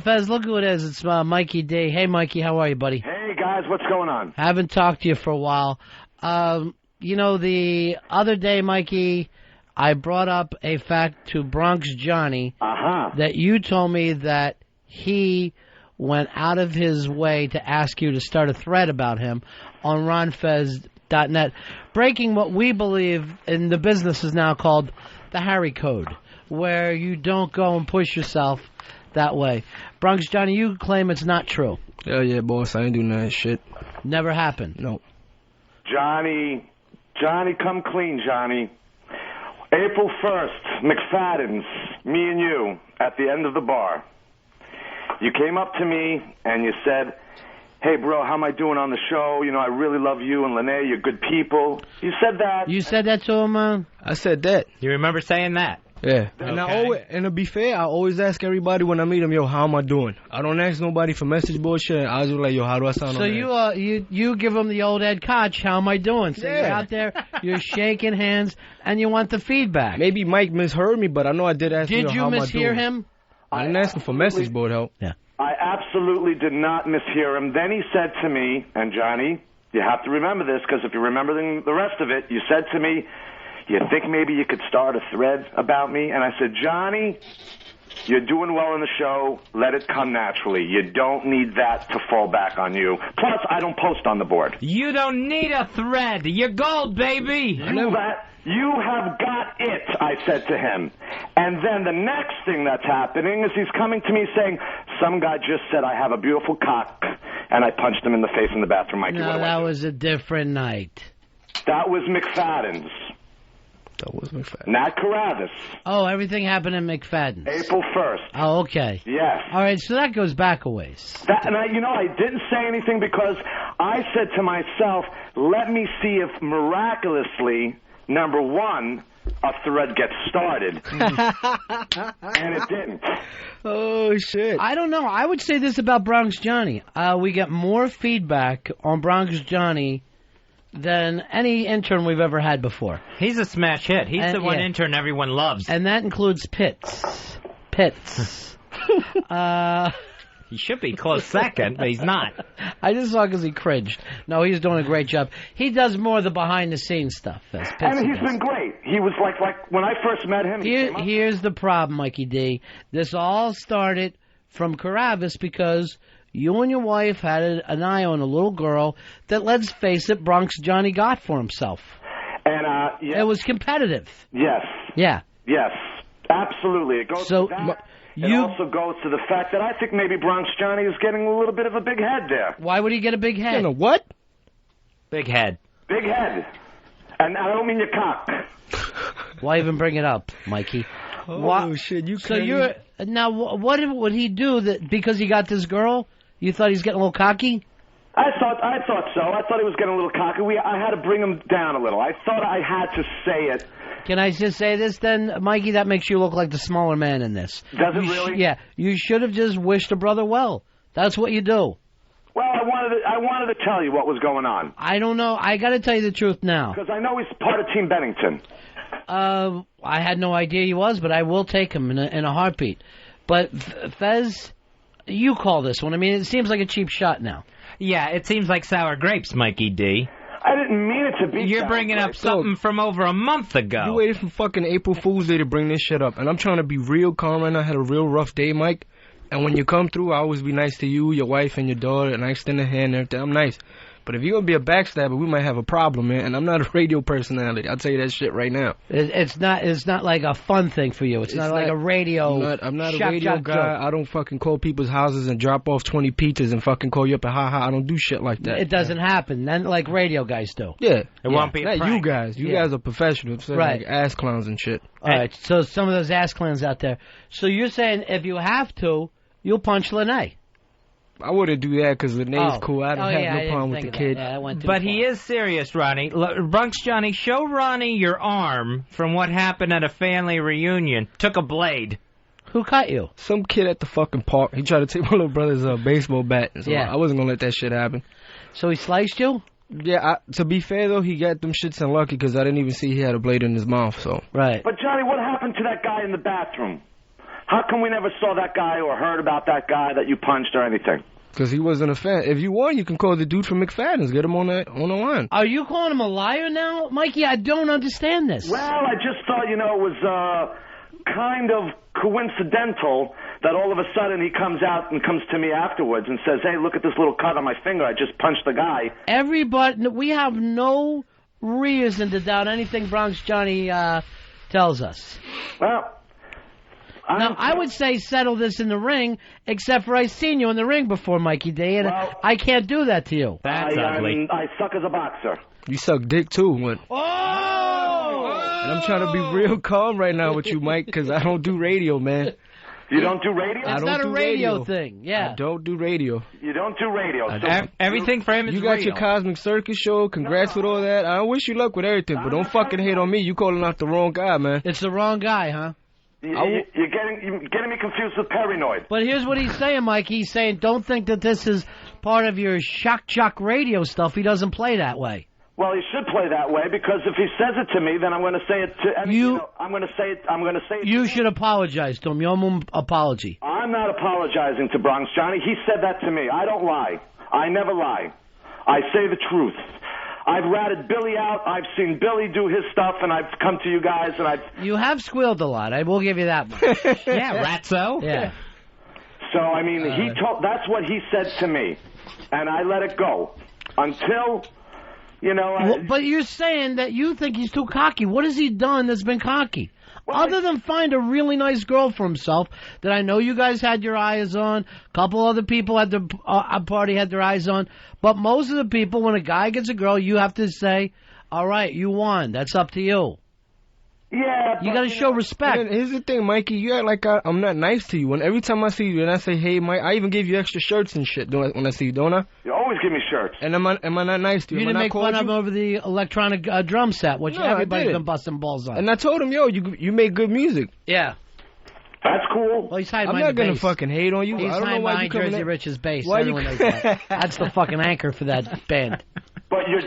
Fez, look who it is. It's Mikey D. Hey, Mikey, how are you, buddy? Hey, guys, what's going on? Haven't talked to you for a while. You know, the other day, Mikey, I brought up a fact to Bronx Johnny that you told me that he went out of his way to ask you to start a thread about him on ronfez.net, breaking what we believe in the business is now called the Harry Code, where you don't go and push yourself that way. Bronx Johnny, you claim it's not true. Hell yeah, boss. I ain't doing that shit. Never happened. No. Johnny, come clean, Johnny. April 1st, McFadden's, me and you, at the end of the bar. You came up to me and you said, hey, bro, how am I doing on the show? You know, I really love you and Lene. You're good people. You said that. You said that to him, man? I said that. You remember saying that? Yeah. Okay. And to be fair, I always ask everybody when I meet them, yo, how am I doing? I don't ask nobody for message bullshit. I was just like, yo, how do I sound so on that? you give them the old Ed Koch, how am I doing? So you're out there, you're shaking hands, and you want the feedback. Maybe Mike misheard me, but I know I did ask him, Did you how am I doing? mishear him? I didn't ask him for message board help. Yeah. I absolutely did not mishear him. Then he said to me, and Johnny, you have to remember this, because if you're remembering the rest of it, you said to me, you think maybe you could start a thread about me? And I said, Johnny, you're doing well in the show. Let it come naturally. You don't need that to fall back on you. Plus, I don't post on the board. You don't need a thread. You're gold, baby. You have got it, I said to him. And then the next thing that's happening is he's coming to me saying, some guy just said I have a beautiful cock, and I punched him in the face in the bathroom. Mikey, No, that was a different night. That was McFadden's. That was McFadden. Not Carruthers. Oh, everything happened in McFadden's. April 1st. Oh, okay. Yes. All right, so that goes back a ways. And I didn't say anything because I said to myself, let me see if miraculously, number one, a thread gets started. And it didn't. Oh, shit. I don't know. I would say this about Bronx Johnny. We get more feedback on Bronx Johnny than any intern we've ever had before. He's a smash hit. He's the one intern everyone loves. And that includes Pitts. He should be close second, but he's not. I just saw because he cringed. No, he's doing a great job. He does more of the behind-the-scenes stuff. As Pitts and he's been great. He was like when I first met him. Here's the problem, Mikey D. This all started from Carruthers because you and your wife had an eye on a little girl that, let's face it, Bronx Johnny got for himself. And it was competitive. Yes. Yeah. Yes. Absolutely. It goes to that. It also goes to the fact that I think maybe Bronx Johnny is getting a little bit of a big head there. Why would he get a big head? You know what? Big head. Big head. And I don't mean your cock. Why even bring it up, Mikey? Oh, shit. Now, what would he do that because he got this girl? You thought he's getting a little cocky? I thought so. I thought he was getting a little cocky. I had to bring him down a little. I thought I had to say it. Can I just say this then, Mikey? That makes you look like the smaller man in this. Does it really? Yeah. You should have just wished a brother well. That's what you do. Well, I wanted to tell you what was going on. I don't know. I got to tell you the truth now. Because I know he's part of Team Bennington. I had no idea he was, but I will take him in a heartbeat. But Fez, you call this one. I mean, it seems like a cheap shot now. Yeah, it seems like sour grapes, Mikey D. I didn't mean it to be. You're bringing up something from over a month ago. You waited for fucking April Fool's Day to bring this shit up, and I'm trying to be real calm right now. I had a real rough day, Mike. And when you come through, I always be nice to you, your wife, and your daughter, and I extend a hand and everything. I'm nice. But if you're going to be a backstabber, we might have a problem, man. And I'm not a radio personality. I'll tell you that shit right now. It's not like a fun thing for you. It's not like a radio. I'm not a radio guy. Joke. I don't fucking call people's houses and drop off 20 pizzas and fucking call you up and ha-ha. I don't do shit like that. It doesn't happen. Then like radio guys do. Yeah. It won't be a not prank. you guys. You guys are professionals. Right. Like ass clowns and shit. All right. So some of those ass clowns out there. So you're saying if you have to, you'll punch Lene. I wouldn't do that because Lene's cool. I don't have no problem with the kid. But he is serious, Ronnie. Bronx Johnny, show Ronnie your arm from what happened at a family reunion. Took a blade. Who cut you? Some kid at the fucking park. He tried to take my little brother's baseball bat. So I wasn't going to let that shit happen. So he sliced you? Yeah, to be fair, though, he got them shits unlucky because I didn't even see he had a blade in his mouth. So Right. But, Johnny, what happened to that guy in the bathroom? How come we never saw that guy or heard about that guy that you punched or anything? Because he wasn't a fan. If you want, you can call the dude from McFadden's. Get him on the line. Are you calling him a liar now, Mikey? I don't understand this. Well, I just thought, it was kind of coincidental that all of a sudden he comes out and comes to me afterwards and says, hey, look at this little cut on my finger. I just punched the guy. Everybody, we have no reason to doubt anything Bronx Johnny tells us. Well, now, I would say settle this in the ring, except for I've seen you in the ring before, Mikey D, and I can't do that to you. That's ugly. I suck as a boxer. You suck dick, too. Oh! And I'm trying to be real calm right now with you, Mike, because I don't do radio, man. You don't do radio? It's not a radio thing, yeah. I don't do radio. You don't do radio. Everything for him is radio. You got your Cosmic Circus show. Congrats with all that. I wish you luck with everything, but don't fucking hate on me. You calling out the wrong guy, man. It's the wrong guy, huh? You're getting me confused with Paranoid. But here's what he's saying, Mike. He's saying, don't think that this is part of your shock jock radio stuff. He doesn't play that way. Well, he should play that way, because if he says it to me, then I'm going to say it to I'm going to say it. You should apologize to him. You owe him an apology. I'm not apologizing to Bronx Johnny. He said that to me. I don't lie. I never lie. I say the truth. I've ratted Billy out. I've seen Billy do his stuff, and I've come to you guys, and You have squealed a lot. I will give you that much. Yeah, ratso. Yeah. So, I mean, that's what he said to me, and I let it go until... but you're saying that you think he's too cocky. What has he done that's been cocky? Well, other than find a really nice girl for himself that I know you guys had your eyes on, a couple other people at the party had their eyes on, but most of the people, when a guy gets a girl, you have to say, all right, you won. That's up to you. Yeah, you got to show respect. Man, here's the thing, Mikey. You act like I'm not nice to you. And every time I see you and I say, hey, Mike, I even give you extra shirts and shit when I see you, don't I? You always give me shirts. And am I not nice to you? You didn't make fun of him over the electronic drum set, which everybody's been busting balls on. And I told him, yo, you make good music. Yeah. That's cool. Well, he's hiding I'm not going to fucking hate on you. He's I don't know hiding why behind you Jersey Rich's bass. Why Everyone knows that. That's the fucking anchor for that band. But you're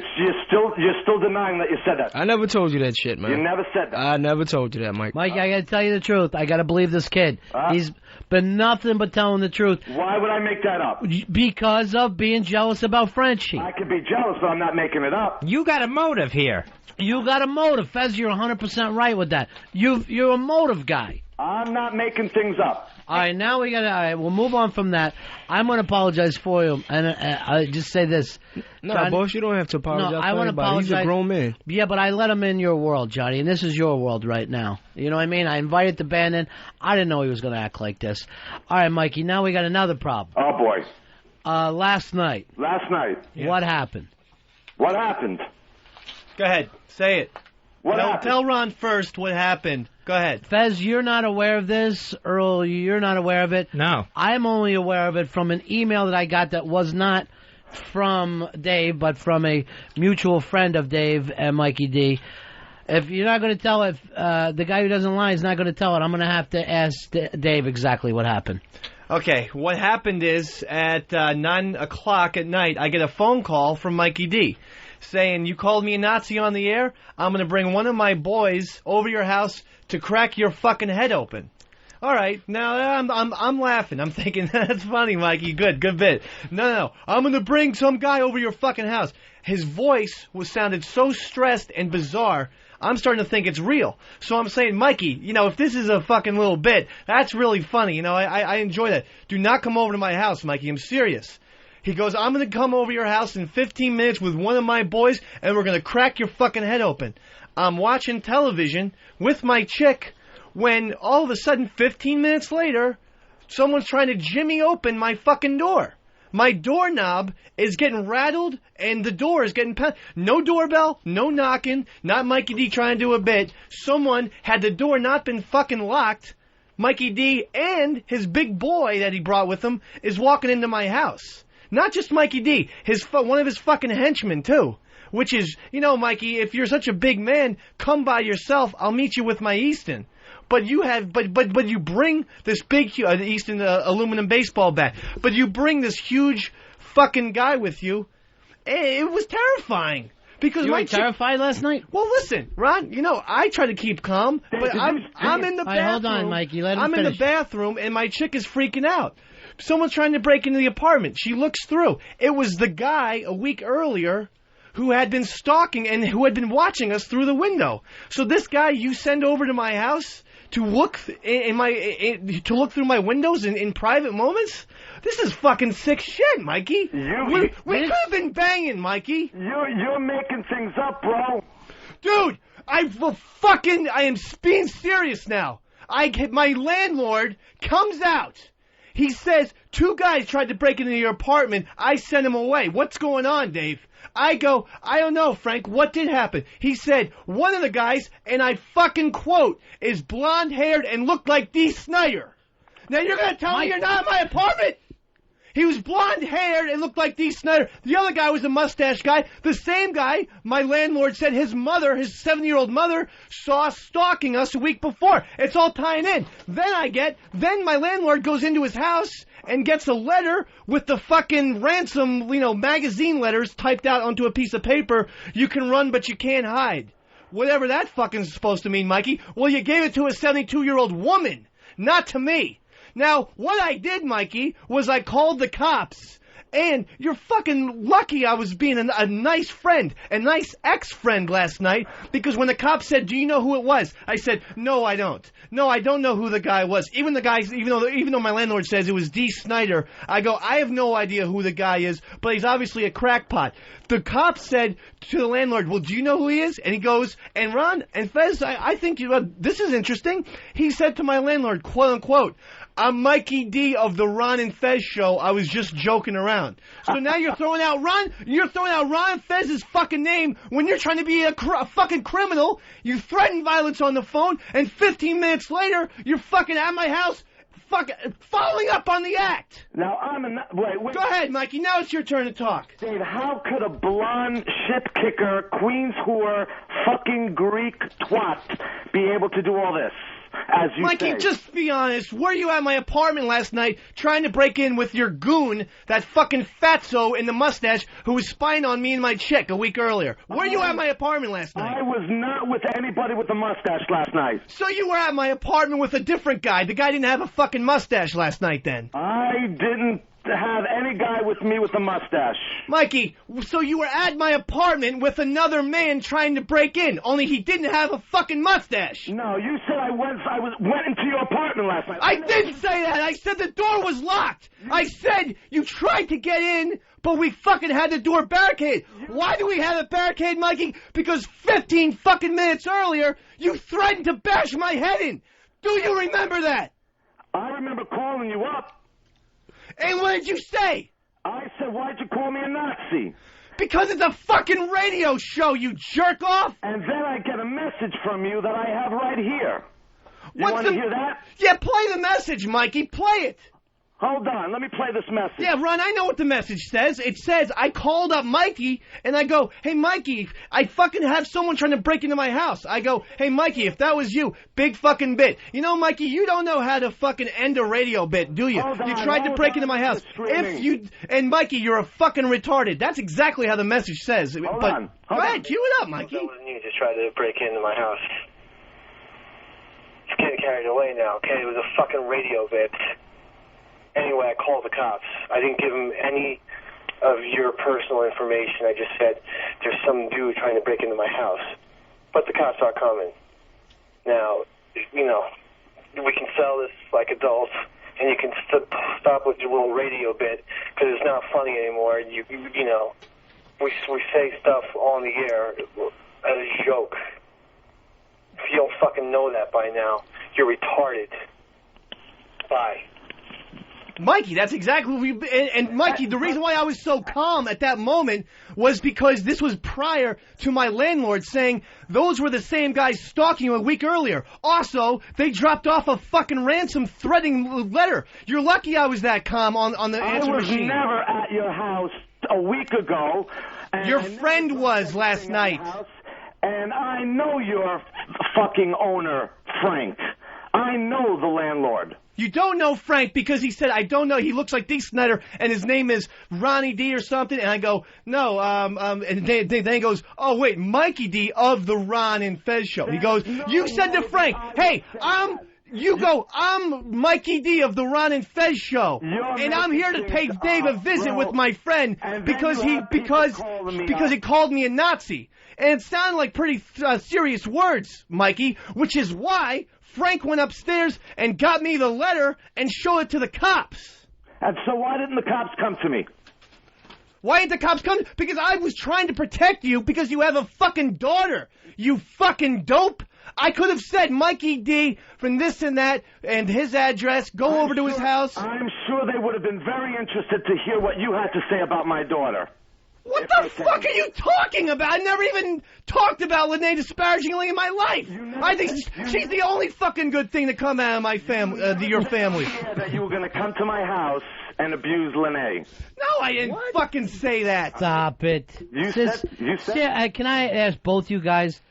still denying that you said that. I never told you that shit, man. You never said that. I never told you that, Mike. Mike, I got to tell you the truth. I got to believe this kid. He's been nothing but telling the truth. Why would I make that up? Because of being jealous about Frenchie. I could be jealous, but I'm not making it up. You got a motive here. You got a motive. Fez, you're 100% right with that. You're a motive guy. I'm not making things up. All right, now all right, we'll move on from that. I'm going to apologize for you, and I just say this. No, John, boss, you don't have to apologize. No, I want to apologize. He's a grown man. Yeah, but I let him in your world, Johnny, and this is your world right now. You know what I mean? I invited the band in. I didn't know he was going to act like this. All right, Mikey, now we got another problem. Oh, boy. Last night. Last night. Yeah. What happened? What happened? Go ahead. Say it. What happened? Tell Ron first what happened. Go ahead. Fez, you're not aware of this. Earl, you're not aware of it. No. I'm only aware of it from an email that I got that was not from Dave, but from a mutual friend of Dave and Mikey D. If you're not going to tell it, the guy who doesn't lie is not going to tell it. I'm going to have to ask Dave exactly what happened. Okay, what happened is at 9 o'clock at night, I get a phone call from Mikey D saying, you called me a Nazi on the air? I'm going to bring one of my boys over your house to crack your fucking head open. All right, now I'm laughing. I'm thinking, that's funny, Mikey. Good bit. No. I'm going to bring some guy over your fucking house. His voice sounded so stressed and bizarre, I'm starting to think it's real. So I'm saying, Mikey, if this is a fucking little bit, that's really funny. I enjoy that. Do not come over to my house, Mikey. I'm serious. He goes, I'm going to come over your house in 15 minutes with one of my boys, and we're going to crack your fucking head open. I'm watching television with my chick when all of a sudden, 15 minutes later, someone's trying to jimmy open my fucking door. My doorknob is getting rattled, and the door is getting pounded. No doorbell, no knocking, not Mikey D trying to do a bit. Someone, had the door not been fucking locked, Mikey D and his big boy that he brought with him is walking into my house. Not just Mikey D, one of his fucking henchmen, too. Which is, Mikey, if you're such a big man, come by yourself. I'll meet you with my Easton. But you bring this big Easton aluminum baseball bat. But you bring this huge fucking guy with you. It was terrifying Because you were terrified last night? Well, listen, Ron, you know, I try to keep calm, but I'm in the bathroom. Right, hold on, Mikey, let him finish. In the bathroom, and my chick is freaking out. Someone's trying to break into the apartment. She looks through. It was the guy a week earlier who had been stalking and who had been watching us through the window. So this guy you send over to my house to look to look through my windows in private moments? This is fucking sick shit, Mikey. We could have been banging, Mikey. You're making things up, bro. Dude, I am being serious now. My landlord comes out. He says 2 guys tried to break into your apartment. I sent him away. What's going on, Dave? I go, I don't know, Frank. What did happen? He said one of the guys, and I fucking quote, is blonde-haired and looked like Dee Snider. Now you're going to tell me you're not in my apartment? He was blonde-haired and looked like Dee Snider. The other guy was a mustache guy. The same guy, my landlord said his mother, his 7-year-old mother, saw stalking us a week before. It's all tying in. Then my landlord goes into his house and gets a letter with the fucking ransom, magazine letters typed out onto a piece of paper. You can run, but you can't hide. Whatever that fucking is supposed to mean, Mikey. Well, you gave it to a 72-year-old woman, not to me. Now, what I did, Mikey, was I called the cops. And you're fucking lucky I was being a nice friend, a nice ex-friend last night, because when the cops said, do you know who it was? I said, no, I don't. No, I don't know who the guy was. Even though my landlord says it was Dee Snider, I go, I have no idea who the guy is, but he's obviously a crackpot. The cop said to the landlord, well, do you know who he is? And he goes, and Ron and Fez, I think this is interesting. He said to my landlord, quote unquote, I'm Mikey D of the Ron and Fez show. I was just joking around. So now you're throwing out Ron and Fez's fucking name when you're trying to be a fucking criminal. You threaten violence on the phone, and 15 minutes later, you're fucking at my house, fucking following up on the act. Now wait. Go ahead, Mikey. Now it's your turn to talk. Dave, how could a blonde shit kicker, Queens whore, fucking Greek twat be able to do all this? As you Mikey, say. just be honest. Were you at my apartment last night trying to break in with your goon, that fucking fatso in the mustache who was spying on me and my chick a week earlier? Were you at my apartment last night? I was not with anybody with a mustache last night. So you were at my apartment with a different guy. The guy didn't have a fucking mustache last night then. I didn't have any guy with me with a mustache. Mikey, so you were at my apartment with another man trying to break in, only he didn't have a fucking mustache. No, you said I went into your apartment last night. I didn't say that. I said the door was locked. I said you tried to get in, but we fucking had the door barricaded. Why do we have it barricaded, Mikey? Because 15 fucking minutes earlier, you threatened to bash my head in. Do you remember that? I remember calling you up. And what did you say? I said, why'd you call me a Nazi? Because it's a fucking radio show, you jerk off! And then I get a message from you that I have right here. You want to hear that? Yeah, play the message, Mikey. Play it. Hold on, let me play this message. Yeah, Ron, I know what the message says. It says, I called up Mikey, and I go, hey, Mikey, I fucking have someone trying to break into my house. I go, hey, Mikey, if that was you, big fucking bit. You know, Mikey, you don't know how to fucking end a radio bit, do you? You tried to break into my house. And Mikey, you're a fucking retarded. That's exactly how the message says. Hold on. Go ahead, cue it up, Mikey. That wasn't you just tried to break into my house. It's getting carried away now, okay? It was a fucking radio bit. Anyway, I called the cops. I didn't give them any of your personal information. I just said, there's some dude trying to break into my house. But the cops are coming. Now, we can sell this like adults, and you can stop with your little radio bit, because it's not funny anymore. We say stuff on the air as a joke. If you don't fucking know that by now, you're retarded. Bye. Mikey, that's exactly what and Mikey, the reason why I was so calm at that moment was because this was prior to my landlord saying those were the same guys stalking you a week earlier. Also, they dropped off a fucking ransom threatening letter. You're lucky I was that calm on the answer machine. I was never at your house a week ago. Your friend was last night. And I know your fucking owner, Frank. I know the landlord. You don't know Frank because he said, I don't know. He looks like D. Snyder, and his name is Ronnie D. or something. And I go, no, and then he goes, oh, wait, Mikey D. of the Ron and Fez show. He goes, you said to Frank, hey, I'm Mikey D. of the Ron and Fez show, and I'm here to pay Dave a visit with my friend because he called me a Nazi. And it sounded like pretty serious words, Mikey, which is why Frank went upstairs and got me the letter and showed it to the cops. And so why didn't the cops come to me? Why didn't the cops come? Because I was trying to protect you because you have a fucking daughter. You fucking dope. I could have said Mikey D. from this and that and his address, go over to his house. I'm sure they would have been very interested to hear what you had to say about my daughter. What the fuck are you talking about? I never even talked about Lene disparagingly in my life. I think she's the only fucking good thing to come out of my family, your family. That you were going to come to my house and abuse Lene. No, I didn't fucking say that. Stop it. You said. Can I ask both you guys?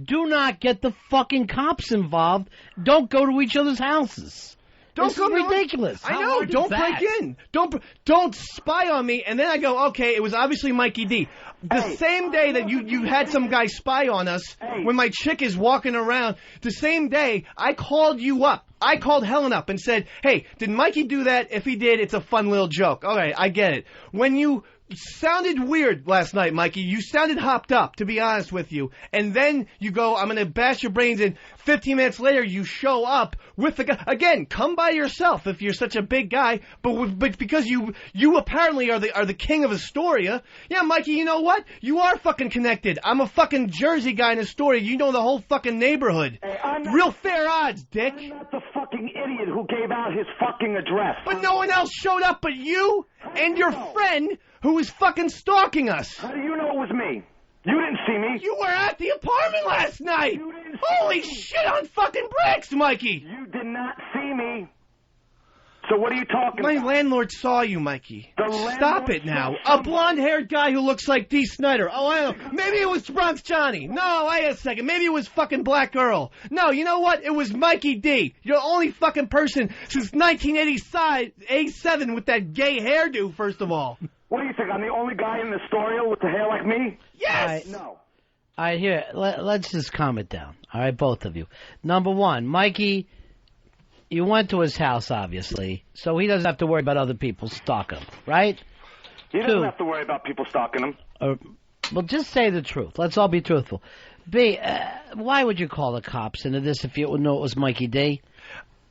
Do not get the fucking cops involved. Don't go to each other's houses. This is ridiculous. I know. Don't break in. Don't spy on me. And then I go, okay, it was obviously Mikey D. The same day that you had some guy spy on us, when my chick is walking around, the same day I called you up. I called Helen up and said, hey, did Mikey do that? If he did, it's a fun little joke. All right, I get it. When you sounded weird last night, Mikey. You sounded hopped up, to be honest with you. And then you go, I'm going to bash your brains in. 15 minutes later, you show up with the guy. Again, come by yourself if you're such a big guy. But because you apparently are the king of Astoria. Yeah, Mikey, you know what? You are fucking connected. I'm a fucking Jersey guy in Astoria. You know the whole fucking neighborhood. Hey, real fair odds, Dick. I'm not the fucking idiot who gave out his fucking address. But no one else showed up but you and your friend who was fucking stalking us. How do you know it was me? You didn't see me. You were at the apartment last night. Holy shit on fucking bricks, Mikey. You did not see me. So what are you talking about? My landlord saw you, Mikey. Stop it now. A blonde-haired guy who looks like D. Snyder. Oh, I don't know. Maybe it was Bronx Johnny. No, wait a second. Maybe it was fucking Black Girl. No, you know what? It was Mikey D. You're the only fucking person since 1987 with that gay hairdo, first of all. What do you think? I'm the only guy in the Astoria with the hair like me? Yes! No. All right, here, let's just calm it down. All right, both of you. Number one, Mikey, you went to his house, obviously, so he doesn't have to worry about other people stalking him, right? He doesn't have to worry about people stalking him. Well, just say the truth. Let's all be truthful. B, why would you call the cops into this if you knew it was Mikey D?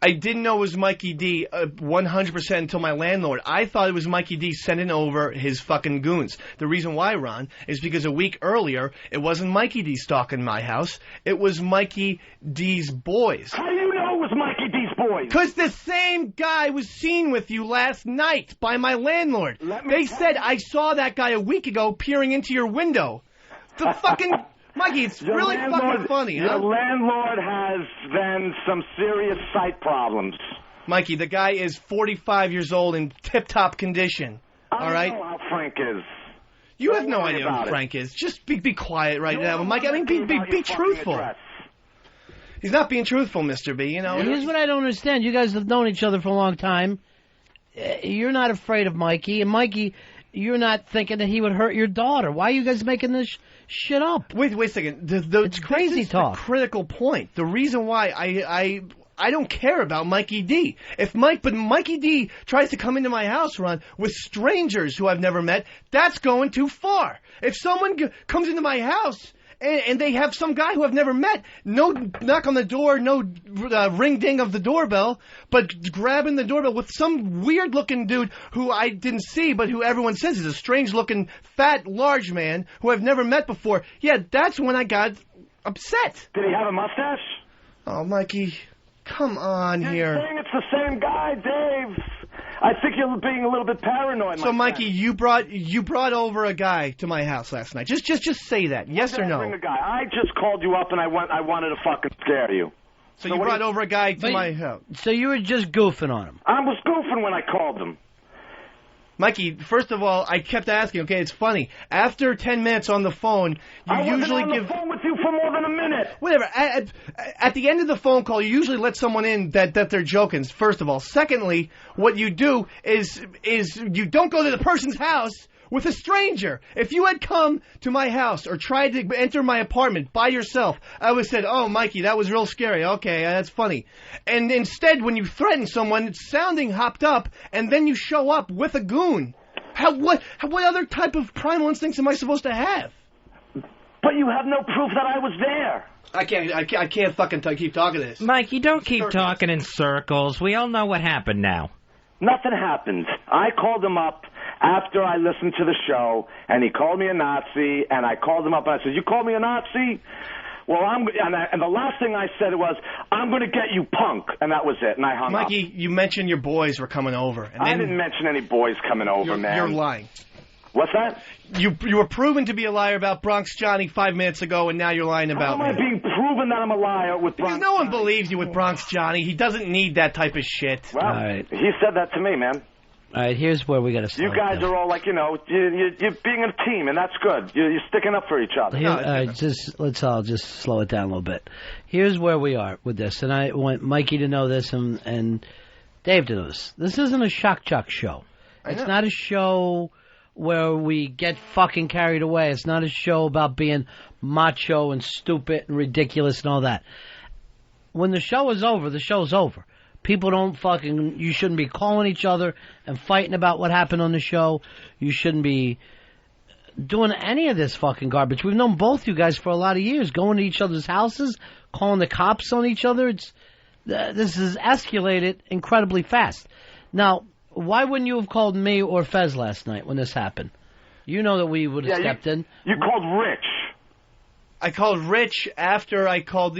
I didn't know it was Mikey D 100% until my landlord. I thought it was Mikey D sending over his fucking goons. The reason why, Ron, is because a week earlier, it wasn't Mikey D stalking my house. It was Mikey D's boys. How do you know it was Mikey D's boys? Because the same guy was seen with you last night by my landlord. They said, I saw that guy a week ago peering into your window. The fucking... Mikey, it's really fucking funny, huh? Your landlord has, then, some serious sight problems. Mikey, the guy is 45 years old in tip-top condition. All right? I don't know how Frank is. You have no idea who Frank is. Just be quiet right now. Mikey, I mean, be truthful. He's not being truthful, Mr. B, you know. Here's what I don't understand. You guys have known each other for a long time. You're not afraid of Mikey. And Mikey, you're not thinking that he would hurt your daughter. Why are you guys making this shit up? Wait a second. It's crazy talk. The critical point. The reason why I don't care about Mikey D. But Mikey D tries to come into my house, Ron, with strangers who I've never met, that's going too far. If someone comes into my house and they have some guy who I've never met, no knock on the door, no ring-ding of the doorbell, but grabbing the doorbell with some weird-looking dude who I didn't see, but who everyone says is a strange-looking, fat, large man who I've never met before. Yeah, that's when I got upset. Did he have a mustache? Oh, Mikey, come on here. You're saying it's the same guy, Dave. I think you're being a little bit paranoid. So, Mikey, you brought over a guy to my house last night. Just say that, yes or no? Bring a guy. I just called you up and I wanted to fucking scare you. So you brought over a guy to my house. So you were just goofing on him. I was goofing when I called him. Mikey, first of all, I kept asking, okay, it's funny. After 10 minutes on the phone, you usually give... I wasn't on the phone with you for more than a minute. Whatever. At the end of the phone call, you usually let someone in that they're joking, first of all. Secondly, what you do is you don't go to the person's house with a stranger. If you had come to my house or tried to enter my apartment by yourself, I would have said, oh, Mikey, that was real scary. Okay, that's funny. And instead, when you threaten someone, it's sounding hopped up, and then you show up with a goon. What other type of primal instincts am I supposed to have? But you have no proof that I was there. I can't fucking keep talking this. Mikey, don't keep talking in circles. We all know what happened now. Nothing happened. I called him up after I listened to the show, and he called me a Nazi, and I called him up, and I said, you called me a Nazi? Well, and the last thing I said was, I'm going to get you, punk, and that was it, and I hung up. Mikey, you mentioned your boys were coming over. And I didn't mention any boys coming over, man. You're lying. What's that? You were proven to be a liar about Bronx Johnny 5 minutes ago, and now you're lying about me. How am I being proven that I'm a liar with Bronx Because no one believes you with Bronx Johnny. He doesn't need that type of shit. Well, all right. He said that to me, man. All right, here's where we got to start. You guys are all like, you're being a team, and that's good. You're sticking up for each other. Let's all just slow it down a little bit. Here's where we are with this, and I want Mikey to know this and Dave to know this. This isn't a shock jock show. It's not a show where we get fucking carried away. It's not a show about being macho and stupid and ridiculous and all that. When the show is over, the show's over. People you shouldn't be calling each other and fighting about what happened on the show. You shouldn't be doing any of this fucking garbage. We've known both you guys for a lot of years, going to each other's houses, calling the cops on each other. This has escalated incredibly fast. Now, why wouldn't you have called me or Fez last night when this happened? You know that we would have stepped in. You called Rich. I called Rich after I called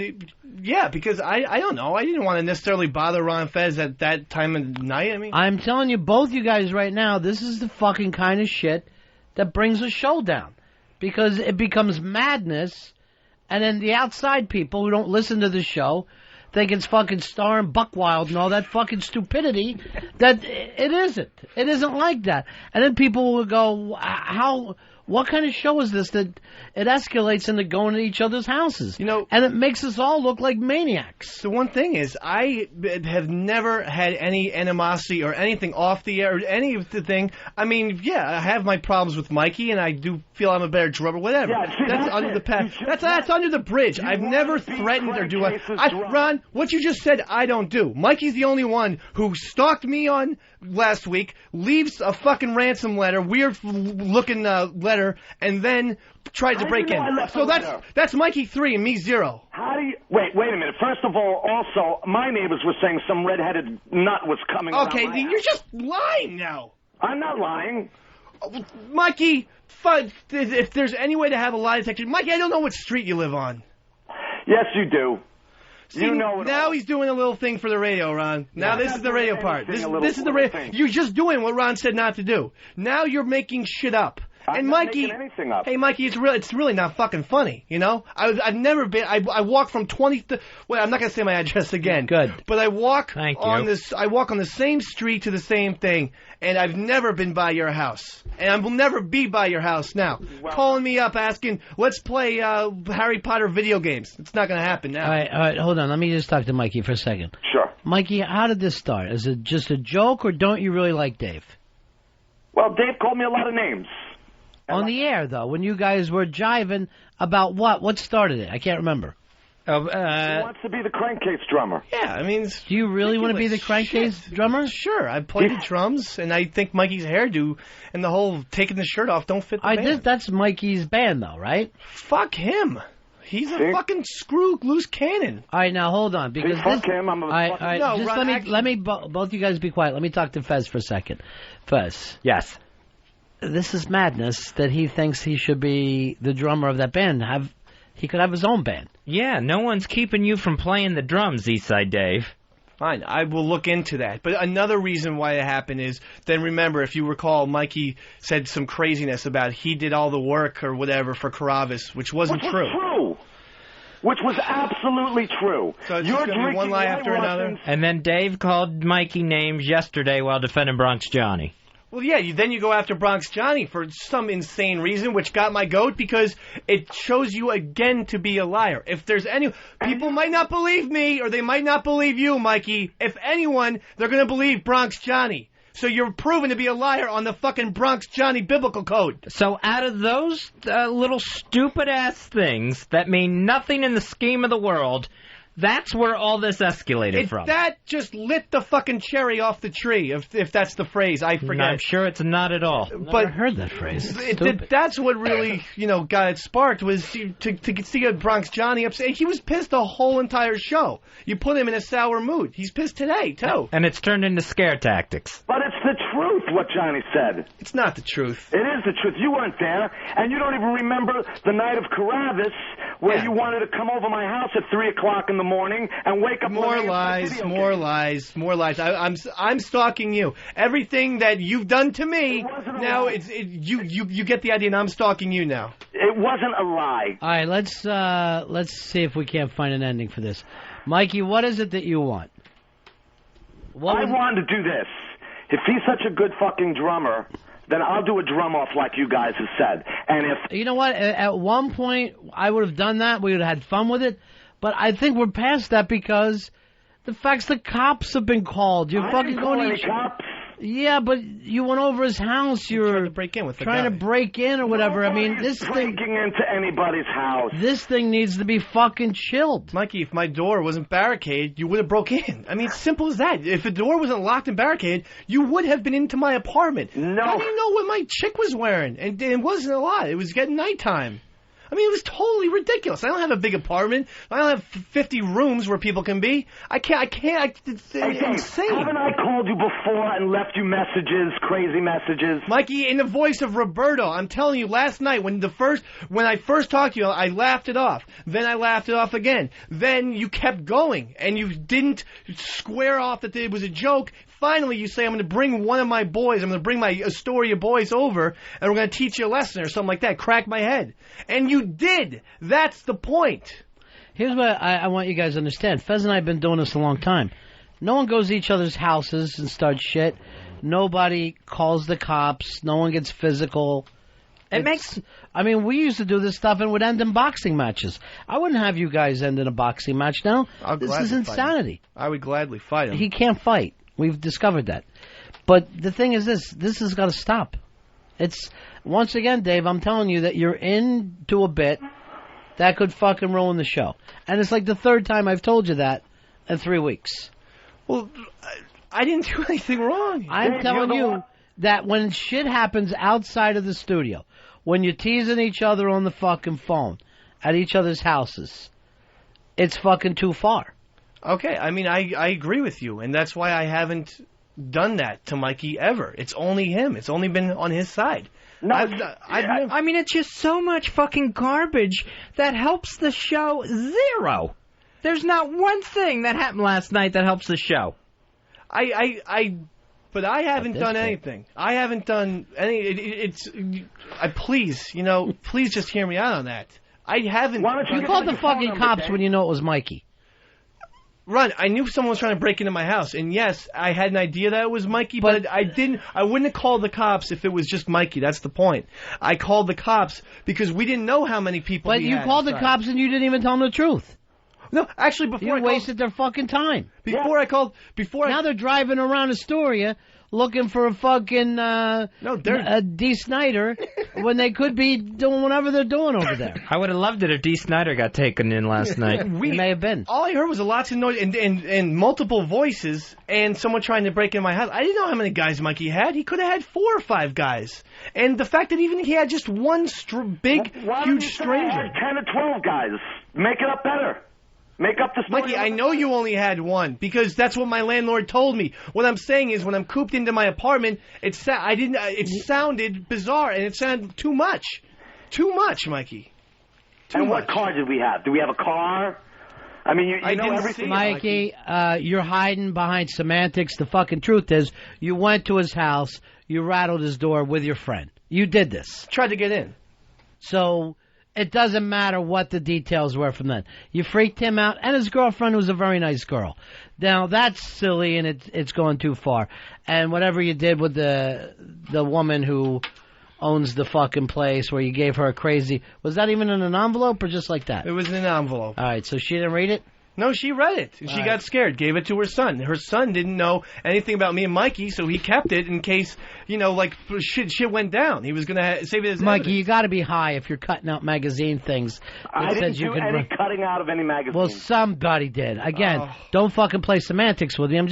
because I don't know. I didn't want to necessarily bother Ron Fez at that time of night. I mean, I'm telling you, both you guys right now, this is the fucking kind of shit that brings a show down. Because it becomes madness, and then the outside people who don't listen to the show think it's fucking starring Buckwild and all that fucking stupidity that it isn't. It isn't like that. And then people will go, what kind of show is this that it escalates into going to each other's houses? And it makes us all look like maniacs. The one thing is, I have never had any animosity or anything off the air or any of the thing. I mean, I have my problems with Mikey, and I do feel I'm a better drummer, whatever. Yeah, see, that's under the past. That's under the bridge. I've never threatened or do Ron, what you just said, I don't do. Mikey's the only one who stalked me on last week, leaves a fucking ransom letter, weird looking letter, and then tried to break in. So that's Mikey 3 and me 0. How do you... Wait a minute. First of all, also, my neighbors were saying some redheaded nut was coming around my house. You're just lying now. I'm not lying. Mikey, if there's any way to have a lie detector... Mikey, I don't know what street you live on. Yes, you do. See, now he's doing a little thing for the radio, Ron. Now this is the radio part. This is the radio. You're just doing what Ron said not to do. Now you're making shit up. I'm not making anything up. Hey, Mikey, it's really not fucking funny, you know? I've never been... I walk from 20... Well, I'm not going to say my address again. Good. But I walk on the same street to the same thing, and I've never been by your house. And I will never be by your house now. Well, calling me up asking, let's play Harry Potter video games. It's not going to happen now. All right, hold on. Let me just talk to Mikey for a second. Sure. Mikey, how did this start? Is it just a joke, or don't you really like Dave? Well, Dave called me a lot of names. On the air, though, when you guys were jiving about what? What started it? I can't remember. He wants to be the crankcase drummer. Yeah, I mean... Do you really want to be the crankcase drummer? Sure, I play the drums, and I think Mikey's hairdo and the whole taking the shirt off don't fit the band. That's Mikey's band, though, right? Fuck him. He's a fucking loose cannon. All right, now hold on, because fuck him. I'm a let me both you guys be quiet. Let me talk to Fez for a second. Fez. Yes. This is madness that he thinks he should be the drummer of that band. He could have his own band. Yeah, no one's keeping you from playing the drums, Eastside Dave. Fine, I will look into that. But another reason why it happened is, then remember, if you recall, Mikey said some craziness about he did all the work or whatever for Karavis, which wasn't true. Which was absolutely true. So it's just going to be one lie after another? And then Dave called Mikey names yesterday while defending Bronx Johnny. Well, yeah, then you go after Bronx Johnny for some insane reason, which got my goat because it shows you again to be a liar. If there's any... People might not believe me, or they might not believe you, Mikey. If anyone, they're going to believe Bronx Johnny. So you're proven to be a liar on the fucking Bronx Johnny biblical code. So out of those little stupid-ass things that mean nothing in the scheme of the world... That's where all this escalated from. That just lit the fucking cherry off the tree, if that's the phrase. I forget. No, I'm sure it's not at all. But I heard that phrase. That's what really, got it sparked was to see a Bronx Johnny upset. He was pissed the whole entire show. You put him in a sour mood. He's pissed today, too. And it's turned into scare tactics. But it's the truth, what Johnny said. It's not the truth. It is the truth. You weren't there, and you don't even remember the night of Caravas where you wanted to come over my house at 3 o'clock in the morning and wake up. More lies. I'm stalking you. Everything that you've done to me now, you get the idea, and I'm stalking you now. It wasn't a lie. All right, let's see if we can't find an ending for this. Mikey, what is it that you want? I wanted to do this. If he's such a good fucking drummer, then I'll do a drum off like you guys have said. And if you know what, at one point I would have done that. We would have had fun with it. But I think we're past that because the fact's the cops have been called. You're fucking going to cops. Yeah, but you went over his house. You're trying to break in with the trying guy. to break in or whatever. I mean, this thing breaking into anybody's house. This thing needs to be fucking chilled. Mikey, if my door wasn't barricaded, you would have broke in. I mean, it's simple as that. If the door wasn't locked and barricaded, you would have been into my apartment. No. How do you know what my chick was wearing? And it wasn't a lot. It was getting nighttime. I mean, it was totally ridiculous. I don't have a big apartment. I don't have 50 rooms where people can be. I can't. It's insane. Haven't I called you before and left you messages, crazy messages? Mikey, in the voice of Roberto, I'm telling you, last night when I first talked to you, I laughed it off. Then I laughed it off again. Then you kept going, and you didn't square off that it was a joke. Finally, you say, I'm going to bring one of my boys, I'm going to bring my Astoria boys over, and we're going to teach you a lesson or something like that. Crack my head. And you did. That's the point. Here's what I want you guys to understand. Fez and I have been doing this a long time. No one goes to each other's houses and starts shit. Nobody calls the cops. No one gets physical. I mean, we used to do this stuff and would end in boxing matches. I wouldn't have you guys end in a boxing match now. This is insanity. I would gladly fight him. He can't fight. We've discovered that. But the thing is this has got to stop. It's, once again, Dave, I'm telling you that you're into a bit that could fucking ruin the show. And it's like the third time I've told you that in 3 weeks. Well, I didn't do anything wrong. I'm telling you that when shit happens outside of the studio, when you're teasing each other on the fucking phone at each other's houses, it's fucking too far. Okay, I mean, I agree with you, and that's why I haven't done that to Mikey ever. It's only him. It's only been on his side. No, I mean, it's just so much fucking garbage that helps the show zero. There's not one thing that happened last night that helps the show. But I haven't done anything. I haven't done any. Please just hear me out on that. I haven't. Why don't you call the fucking cops when you know it was Mikey? Ron, I knew someone was trying to break into my house, and yes, I had an idea that it was Mikey, but I wouldn't have called the cops if it was just Mikey. That's the point. I called the cops because we didn't know how many people. But you called the cops and you didn't even tell them the truth. No, actually, before you wasted their fucking time. Now they're driving around Astoria looking for a fucking D. Snyder when they could be doing whatever they're doing over there. I would have loved it if D. Snyder got taken in last night. He may have been. All I heard was a lots of noise and multiple voices and someone trying to break in my house. I didn't know how many guys Mikey had. He could have had 4 or 5 guys. And the fact that even he had just one huge stranger. 10 or 12 guys. Make it up better. Make up the story. Mikey, I know you only had one because that's what my landlord told me. What I'm saying is when I'm cooped into my apartment, it sounded bizarre and it sounded too much. Too much, Mikey. What car did we have? Do we have a car? I mean, you know everything. Mikey, you're hiding behind semantics. The fucking truth is you went to his house, you rattled his door with your friend. You did this. Tried to get in. So it doesn't matter what the details were from then. You freaked him out, and his girlfriend was a very nice girl. Now, that's silly, and it's going too far. And whatever you did with the the woman who owns the fucking place where you gave her a crazy... Was that even in an envelope or just like that? It was in an envelope. All right, so she didn't read it? No, she read it. She got scared, gave it to her son. Her son didn't know anything about me and Mikey, so he kept it in case, like, shit went down. He was going to save it as Mikey, evidence. you got to be high if you're cutting out magazine things. I didn't do any cutting out of any magazine. Well, somebody did. Again, don't fucking play semantics with me. I'm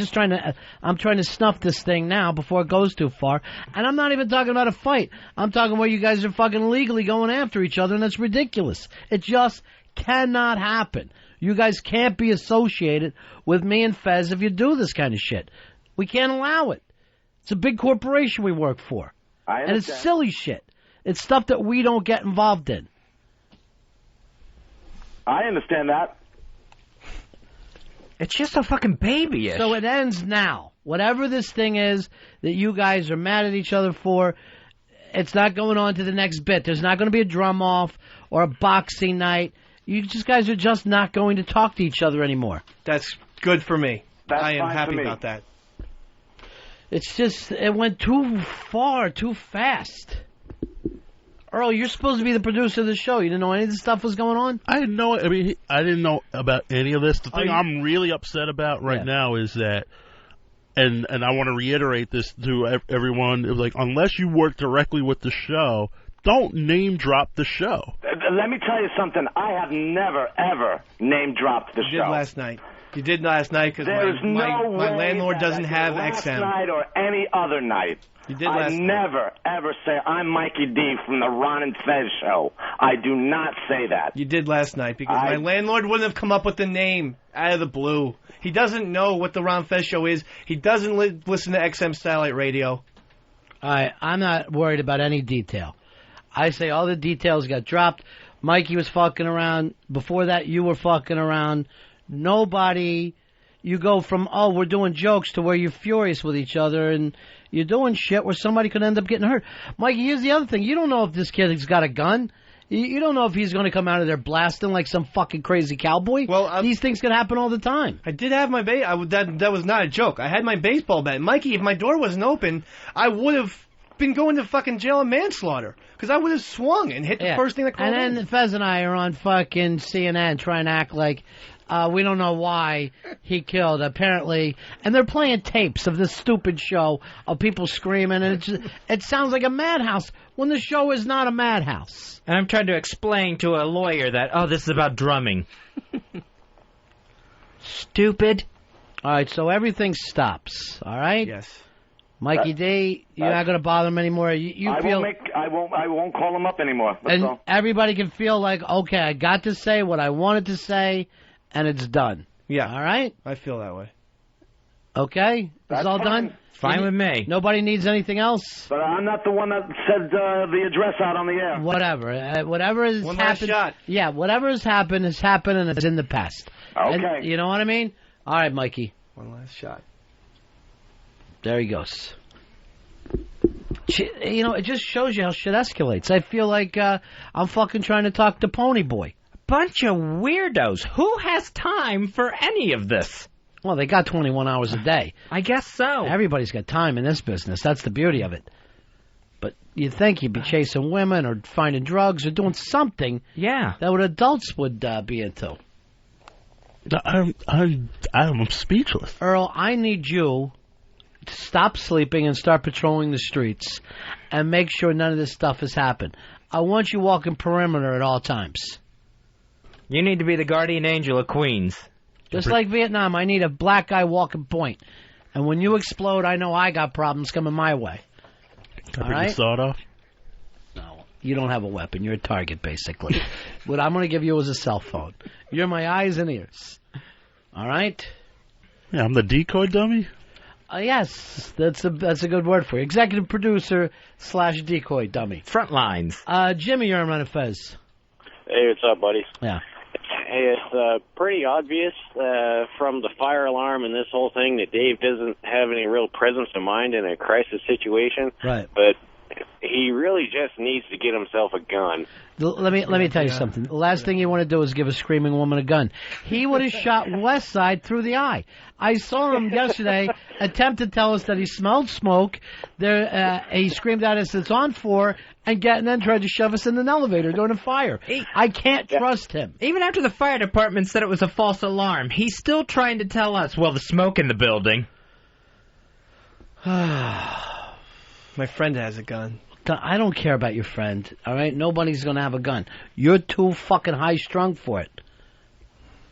trying to snuff this thing now before it goes too far. And I'm not even talking about a fight. I'm talking where you guys are fucking legally going after each other, and that's ridiculous. It just cannot happen. You guys can't be associated with me and Fez if you do this kind of shit. We can't allow it. It's a big corporation we work for. And it's silly shit. It's stuff that we don't get involved in. I understand that. It's just so fucking babyish. So it ends now. Whatever this thing is that you guys are mad at each other for, it's not going on to the next bit. There's not going to be a drum off or a boxing night. You guys are just not going to talk to each other anymore. That's good for me. I am happy about that. It's just, it went too far, too fast. Earl, you're supposed to be the producer of the show. You didn't know any of this stuff was going on? I didn't know. I mean, I didn't know about any of this. The thing I'm really upset about right now is that, and I want to reiterate this to everyone, it was like, unless you work directly with the show, don't name drop the show. Let me tell you something. I have never, ever name dropped the show. You did last night. You did last night because my landlord doesn't have last XM. Night or any other night. You did last night. I never, ever say, I'm Mikey D from the Ron and Fez show. I do not say that. You did last night because my landlord wouldn't have come up with the name out of the blue. He doesn't know what the Ron Fez show is. He doesn't listen to XM Satellite Radio. I'm not worried about any detail. I say all the details got dropped. Mikey was fucking around. Before that, you were fucking around. Nobody... You go from, we're doing jokes to where you're furious with each other and you're doing shit where somebody could end up getting hurt. Mikey, here's the other thing. You don't know if this kid's got a gun. You don't know if he's going to come out of there blasting like some fucking crazy cowboy. Well, these things can happen all the time. I did have my that was not a joke. I had my baseball bat. Mikey, if my door wasn't open, I would have been going to fucking jail and manslaughter because I would have swung and hit the first thing that called in. And then Fez and I are on fucking CNN trying to act like we don't know why he killed, apparently. And they're playing tapes of this stupid show of people screaming, and it sounds like a madhouse when the show is not a madhouse. And I'm trying to explain to a lawyer that, this is about drumming. Stupid. All right, so everything stops, all right? Yes. Mikey D, you're not going to bother him anymore. I won't call him up anymore. Everybody can feel like, okay, I got to say what I wanted to say, and it's done. Yeah. All right? I feel that way. Okay? It's all done? Fine with me. Nobody needs anything else? But I'm not the one that said the address out on the air. Whatever. Whatever has One happened. last shot. Yeah, whatever has happened, and it's in the past. Okay. And, you know what I mean? All right, Mikey. One last shot. There he goes. It just shows you how shit escalates. I feel like I'm fucking trying to talk to Pony Boy. Bunch of weirdos. Who has time for any of this? Well, they got 21 hours a day. I guess so. Everybody's got time in this business. That's the beauty of it. But you'd think you'd be chasing women or finding drugs or doing something that what adults would be into. I'm speechless. Earl, I need you to stop sleeping and start patrolling the streets and make sure none of this stuff has happened. I want you walking perimeter at all times. You need to be the guardian angel of Queens. Just like Vietnam, I need a black guy walking point. And when you explode, I know I got problems coming my way. Can I bring the sword off? No, you don't have a weapon. You're a target, basically. What I'm going to give you is a cell phone. You're my eyes and ears. All right? Yeah, I'm the decoy dummy? Yes, that's a good word for you. Executive producer / decoy dummy. Front lines. Jimmy, you're on Fez. Hey, what's up, buddy? Yeah. Hey, it's pretty obvious from the fire alarm and this whole thing that Dave doesn't have any real presence of mind in a crisis situation. Right. But he really just needs to get himself a gun. Let me tell you something. The last thing you want to do is give a screaming woman a gun. He would have shot West Side through the eye. I saw him yesterday attempt to tell us that he smelled smoke. He screamed at us, "It's on 4," and then tried to shove us in an elevator during a fire. I can't trust him. Even after the fire department said it was a false alarm, he's still trying to tell us, well, the smoke in the building. My friend has a gun. I don't care about your friend, all right? Nobody's going to have a gun. You're too fucking high-strung for it.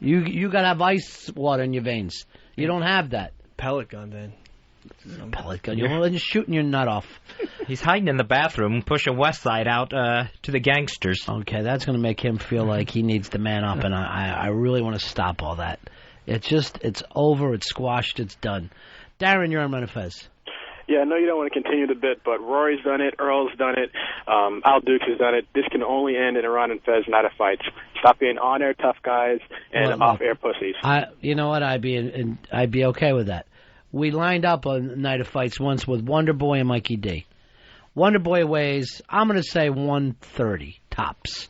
You got to have ice water in your veins. You don't have that. Pellet gun, then. Pellet gun. You're just shooting your nut off. He's hiding in the bathroom, pushing West Side out to the gangsters. Okay, that's going to make him feel like he needs to man up, and I really want to stop all that. It's over, it's squashed, it's done. Darren, you're on Run of Fez. Yeah, I know you don't want to continue the bit, but Rory's done it, Earl's done it, Al Dukes has done it. This can only end in a Ron and Fez night of fights. Stop being on-air tough guys and off-air pussies. You know what? I'd be okay with that. We lined up a night of fights once with Wonder Boy and Mikey D. Wonder Boy weighs, I'm going to say 130 tops,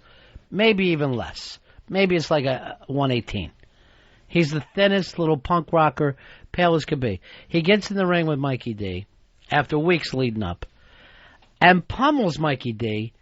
maybe even less. Maybe it's like a 118. He's the thinnest little punk rocker, pale as could be. He gets in the ring with Mikey D after weeks leading up and pummels Mikey D.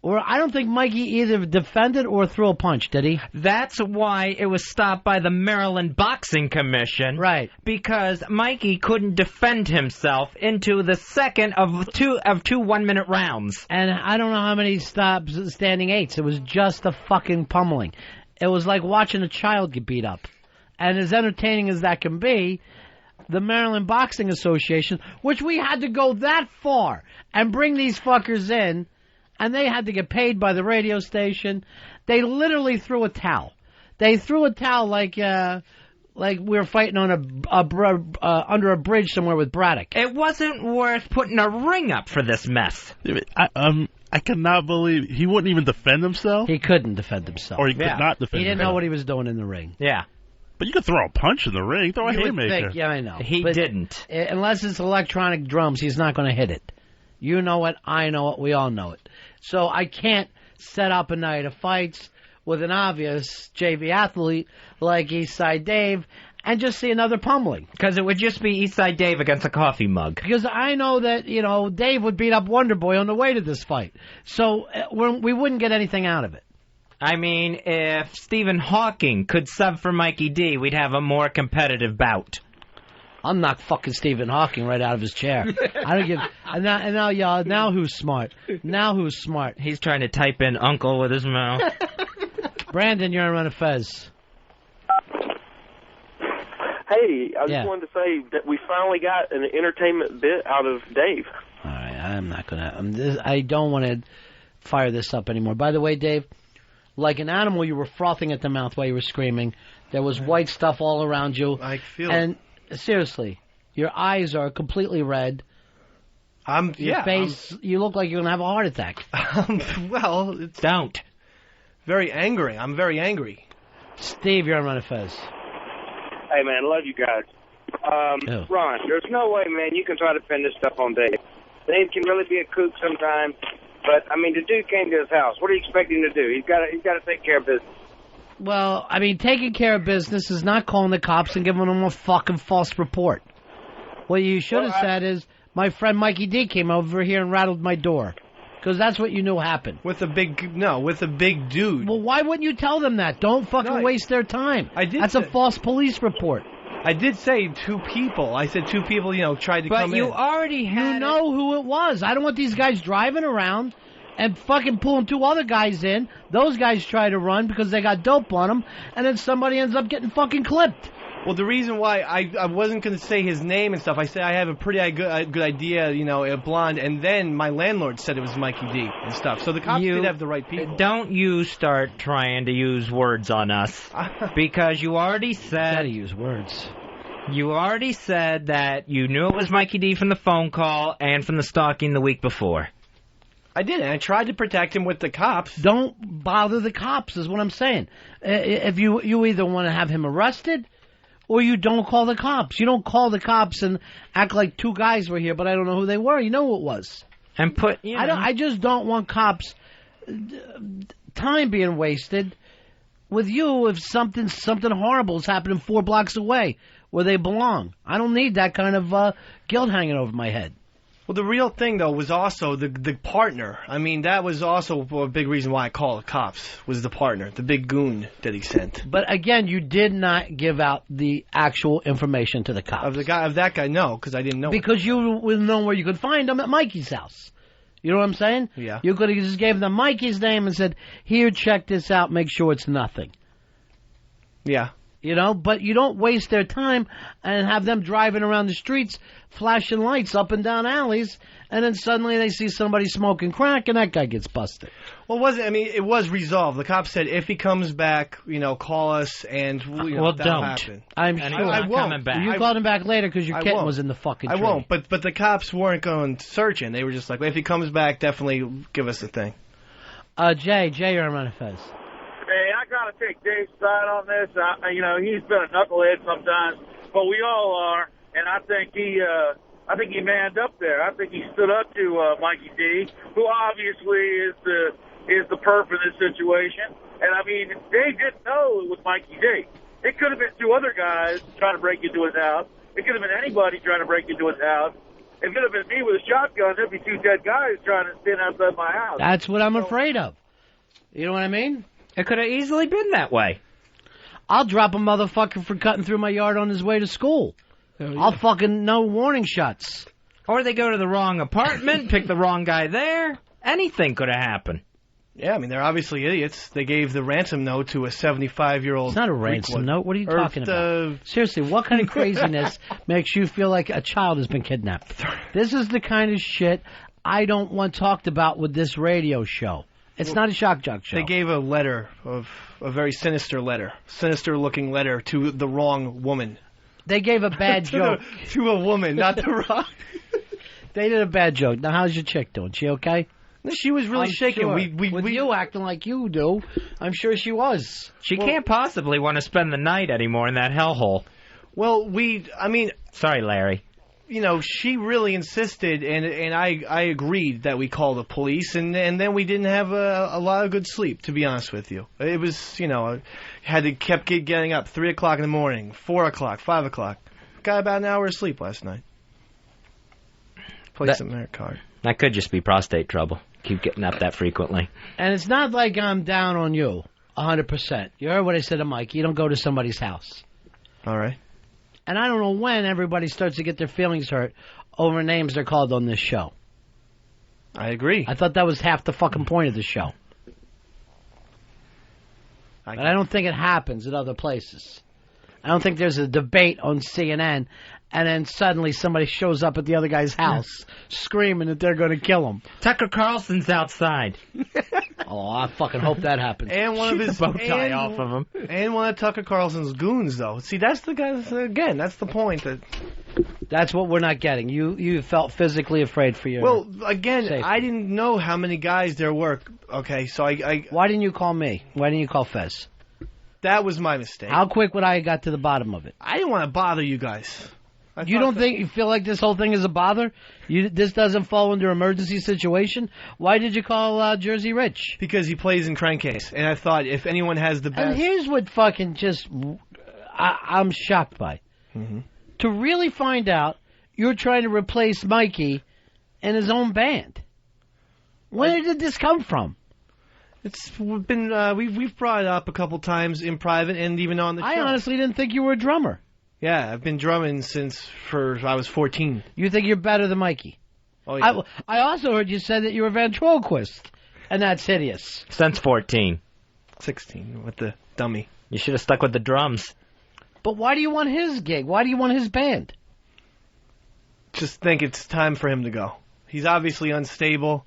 Or I don't think Mikey either defended or threw a punch, did he? That's why it was stopped by the Maryland Boxing Commission. Right. Because Mikey couldn't defend himself into the second of two 1-minute rounds. And I don't know how many standing eights. It was just a fucking pummeling. It was like watching a child get beat up. And as entertaining as that can be, the Maryland Boxing Association, which we had to go that far and bring these fuckers in, and they had to get paid by the radio station, they literally threw a towel. They threw a towel like we were fighting on under a bridge somewhere with Braddock. It wasn't worth putting a ring up for this mess. I cannot believe he wouldn't even defend himself. He couldn't defend himself. Or he could not defend himself. He didn't know what he was doing in the ring. Yeah. But you could throw a punch in the ring. Throw a haymaker. Yeah, I know. He didn't. Unless it's electronic drums, he's not going to hit it. You know it. I know it. We all know it. So I can't set up a night of fights with an obvious JV athlete like Eastside Dave and just see another pummeling. Because it would just be Eastside Dave against a coffee mug. Because I know that, Dave would beat up Wonder Boy on the way to this fight. So we wouldn't get anything out of it. I mean, if Stephen Hawking could sub for Mikey D, we'd have a more competitive bout. I'll knock fucking Stephen Hawking right out of his chair. I don't give. And now, y'all. Now who's smart? Now who's smart? He's trying to type in "uncle" with his mouth. Brandon, you're on Run of Fez. Hey, I just wanted to say that we finally got an entertainment bit out of Dave. All right, I'm not gonna. I don't want to fire this up anymore. By the way, Dave, like an animal, you were frothing at the mouth while you were screaming. There was white stuff all around you. I feel. And seriously, your eyes are completely red. Your face, you look like you're going to have a heart attack. Well, it's... Don't. Very angry. I'm very angry. Steve, you're on Run of Fez. Hey, man, love you guys. Ron, there's no way, man, you can try to pin this stuff on Dave. Dave can really be a kook sometimes, but, I mean, the dude came to his house. What are you expecting to do? He's got to take care of business. Well, I mean, taking care of business is not calling the cops and giving them a fucking false report. What you should have said is, my friend Mikey D came over here and rattled my door. Because that's what you knew happened. With a big dude. Well, why wouldn't you tell them that? Don't fucking waste their time. That's a false police report. I did say 2 people. I said 2 people, tried to come in. But you already had... You know who it was. I don't want these guys driving around and fucking pulling 2 other guys in. Those guys try to run because they got dope on them, and then somebody ends up getting fucking clipped. Well, the reason why I wasn't going to say his name and stuff, I said I have a pretty good idea, a blonde, and then my landlord said it was Mikey D and stuff. So the cops did have the right people. Don't you start trying to use words on us, because you already said... You gotta use words. You already said that you knew it was Mikey D from the phone call and from the stalking the week before. I did, and I tried to protect him with the cops. Don't bother the cops, is what I'm saying. If you either want to have him arrested, or you don't call the cops. You don't call the cops and act like 2 guys were here, but I don't know who they were. You know who it was. And put, I just don't want cops time being wasted with you if something horrible is happening 4 blocks away where they belong. I don't need that kind of guilt hanging over my head. Well, the real thing, though, was also the partner. I mean, that was also a big reason why I called the cops, was the partner, the big goon that he sent. But, again, you did not give out the actual information to the cops. Of that guy, no, because I didn't know. Because you would know where you could find him at Mikey's house. You know what I'm saying? Yeah. You could have just gave them Mikey's name and said, here, check this out, make sure it's nothing. Yeah. You know, but you don't waste their time and have them driving around the streets, flashing lights up and down alleys, and then suddenly they see somebody smoking crack and that guy gets busted. Well, it was resolved. The cop said if he comes back, call us and that'll don't. happen. I'm sure. I won't. Coming back. You called him back later because your kitten was in the fucking tree. I won't, but the cops weren't going searching. They were just like, if he comes back, definitely give us a thing. Jay, you're on Fez. Hey, I gotta take Dave's side on this. He's been a knucklehead sometimes, but we all are. And I think he manned up there. I think he stood up to Mikey D, who obviously is the perp in this situation. And I mean, Dave didn't know it was Mikey D. It could have been 2 other guys trying to break into his house. It could have been anybody trying to break into his house. It could have been me with a shotgun. There'd be 2 dead guys trying to stand outside my house. That's what I'm afraid of. You know what I mean? It could have easily been that way. I'll drop a motherfucker for cutting through my yard on his way to school. Yeah. I'll fucking no warning shots. Or they go to the wrong apartment, pick the wrong guy there. Anything could have happened. Yeah, I mean, they're obviously idiots. They gave the ransom note to a 75-year-old. It's not a ransom note. What are you talking about? Seriously, what kind of craziness makes you feel like a child has been kidnapped? This is the kind of shit I don't want talked about with this radio show. It's not a shock jock show. They gave a letter, a very sinister-looking letter to the wrong woman. They gave a bad joke. To a woman, not the wrong. They did a bad joke. Now, how's your chick doing? She okay? She was really shaking. Sure. With you acting like you do, I'm sure she was. She can't possibly want to spend the night anymore in that hellhole. Well, Sorry, Larry. She really insisted, and I agreed that we call the police, and then we didn't have a lot of good sleep, to be honest with you. It was, kept getting up 3 o'clock in the morning, 4 o'clock, 5 o'clock. Got about an hour of sleep last night. Played some merit card. That could just be prostate trouble. Keep getting up that frequently. And it's not like I'm down on you, 100%. You heard what I said to Mike. You don't go to somebody's house. All right. And I don't know when everybody starts to get their feelings hurt over names they're called on this show. I agree. I thought that was half the fucking point of the show. But I don't think it happens in other places. I don't think there's a debate on CNN and then suddenly somebody shows up at the other guy's house screaming that they're going to kill him. Tucker Carlson's outside. Oh, I fucking hope that happens. And one of his bow tie off of him. And one of Tucker Carlson's goons, though. See, that's the guy. Again, that's the point. That's what we're not getting. You felt physically afraid for your. Well, again, safety. I didn't know how many guys there were. Okay, so I. Why didn't you call me? Why didn't you call Fez? That was my mistake. How quick would I have got to the bottom of it? I didn't want to bother you guys. You feel like this whole thing is a bother? This doesn't fall under emergency situation? Why did you call Jersey Rich? Because he plays in Crankcase, and I thought if anyone has the best... And here's what fucking I'm shocked by. Mm-hmm. To really find out you're trying to replace Mikey in his own band. Where did this come from? It's been we've brought it up a couple times in private and even on the show. I honestly didn't think you were a drummer. Yeah, I've been drumming since I was 14. You think you're better than Mikey? Oh, yeah. I also heard you say that you were a ventriloquist, and that's hideous. Since 14. 16, with the dummy. You should have stuck with the drums. But why do you want his gig? Why do you want his band? Just think it's time for him to go. He's obviously unstable,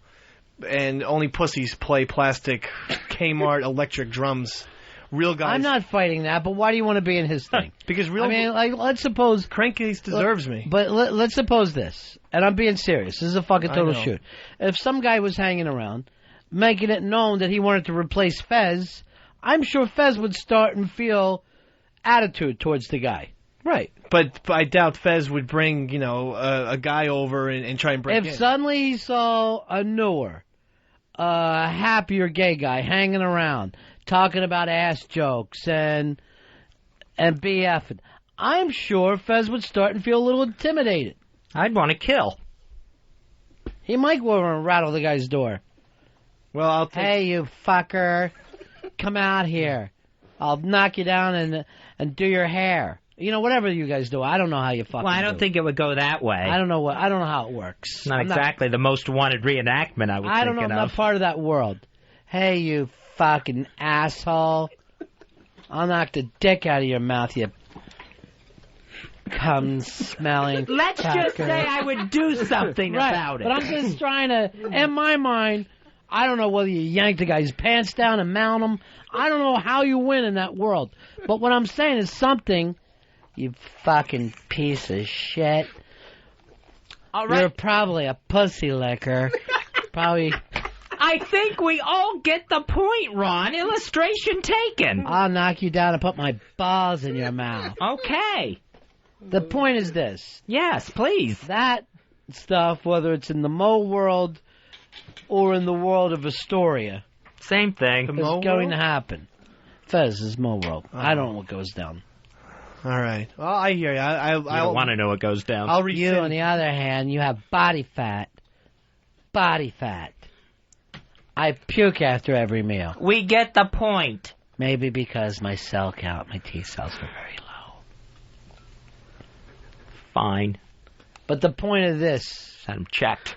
and only pussies play plastic Kmart electric drums. Real guys. I'm not fighting that, but why do you want to be in his thing? Because let's suppose Crankcase deserves me. But let's suppose this, and I'm being serious. This is a fucking total shoot. If some guy was hanging around, making it known that he wanted to replace Fez, I'm sure Fez would start and feel attitude towards the guy. Right. But I doubt Fez would bring, a guy over and try and break in. If suddenly he saw a newer, happier gay guy hanging around, talking about ass jokes and BFing, I'm sure Fez would start and feel a little intimidated. I'd want to kill. He might go over and rattle the guy's door. Well, I'll take... Hey, you fucker. Come out here. I'll knock you down and do your hair. Whatever you guys do. I don't know how you fucking do. Well, I don't think it would go that way. I don't know how it works. Not exactly the most wanted reenactment I was thinking of. I don't know. I'm not part of that world. Hey, you fucking asshole. I'll knock the dick out of your mouth, you cum-smelling Let's fucker. just say I would do something about it. But I'm just trying to, in my mind, I don't know whether you yank the guy's pants down and mount him. I don't know how you win in that world. But what I'm saying is something, you fucking piece of shit. All right. You're probably a pussy licker. Probably. I think we all get the point, Ron. Illustration taken. I'll knock you down and put my balls in your mouth. Okay. The point is this. Yes, please. That stuff, whether it's in the Mo world or in the world of Astoria, same thing. It's going to happen. Fez is Mo world. I don't know what goes down. All right. Well, I hear you. I don't want to know what goes down. You, on the other hand, you have body fat. Body fat. I puke after every meal. We get the point. Maybe because my cell count, my T cells are very low. Fine. But the point of this... I'm checked.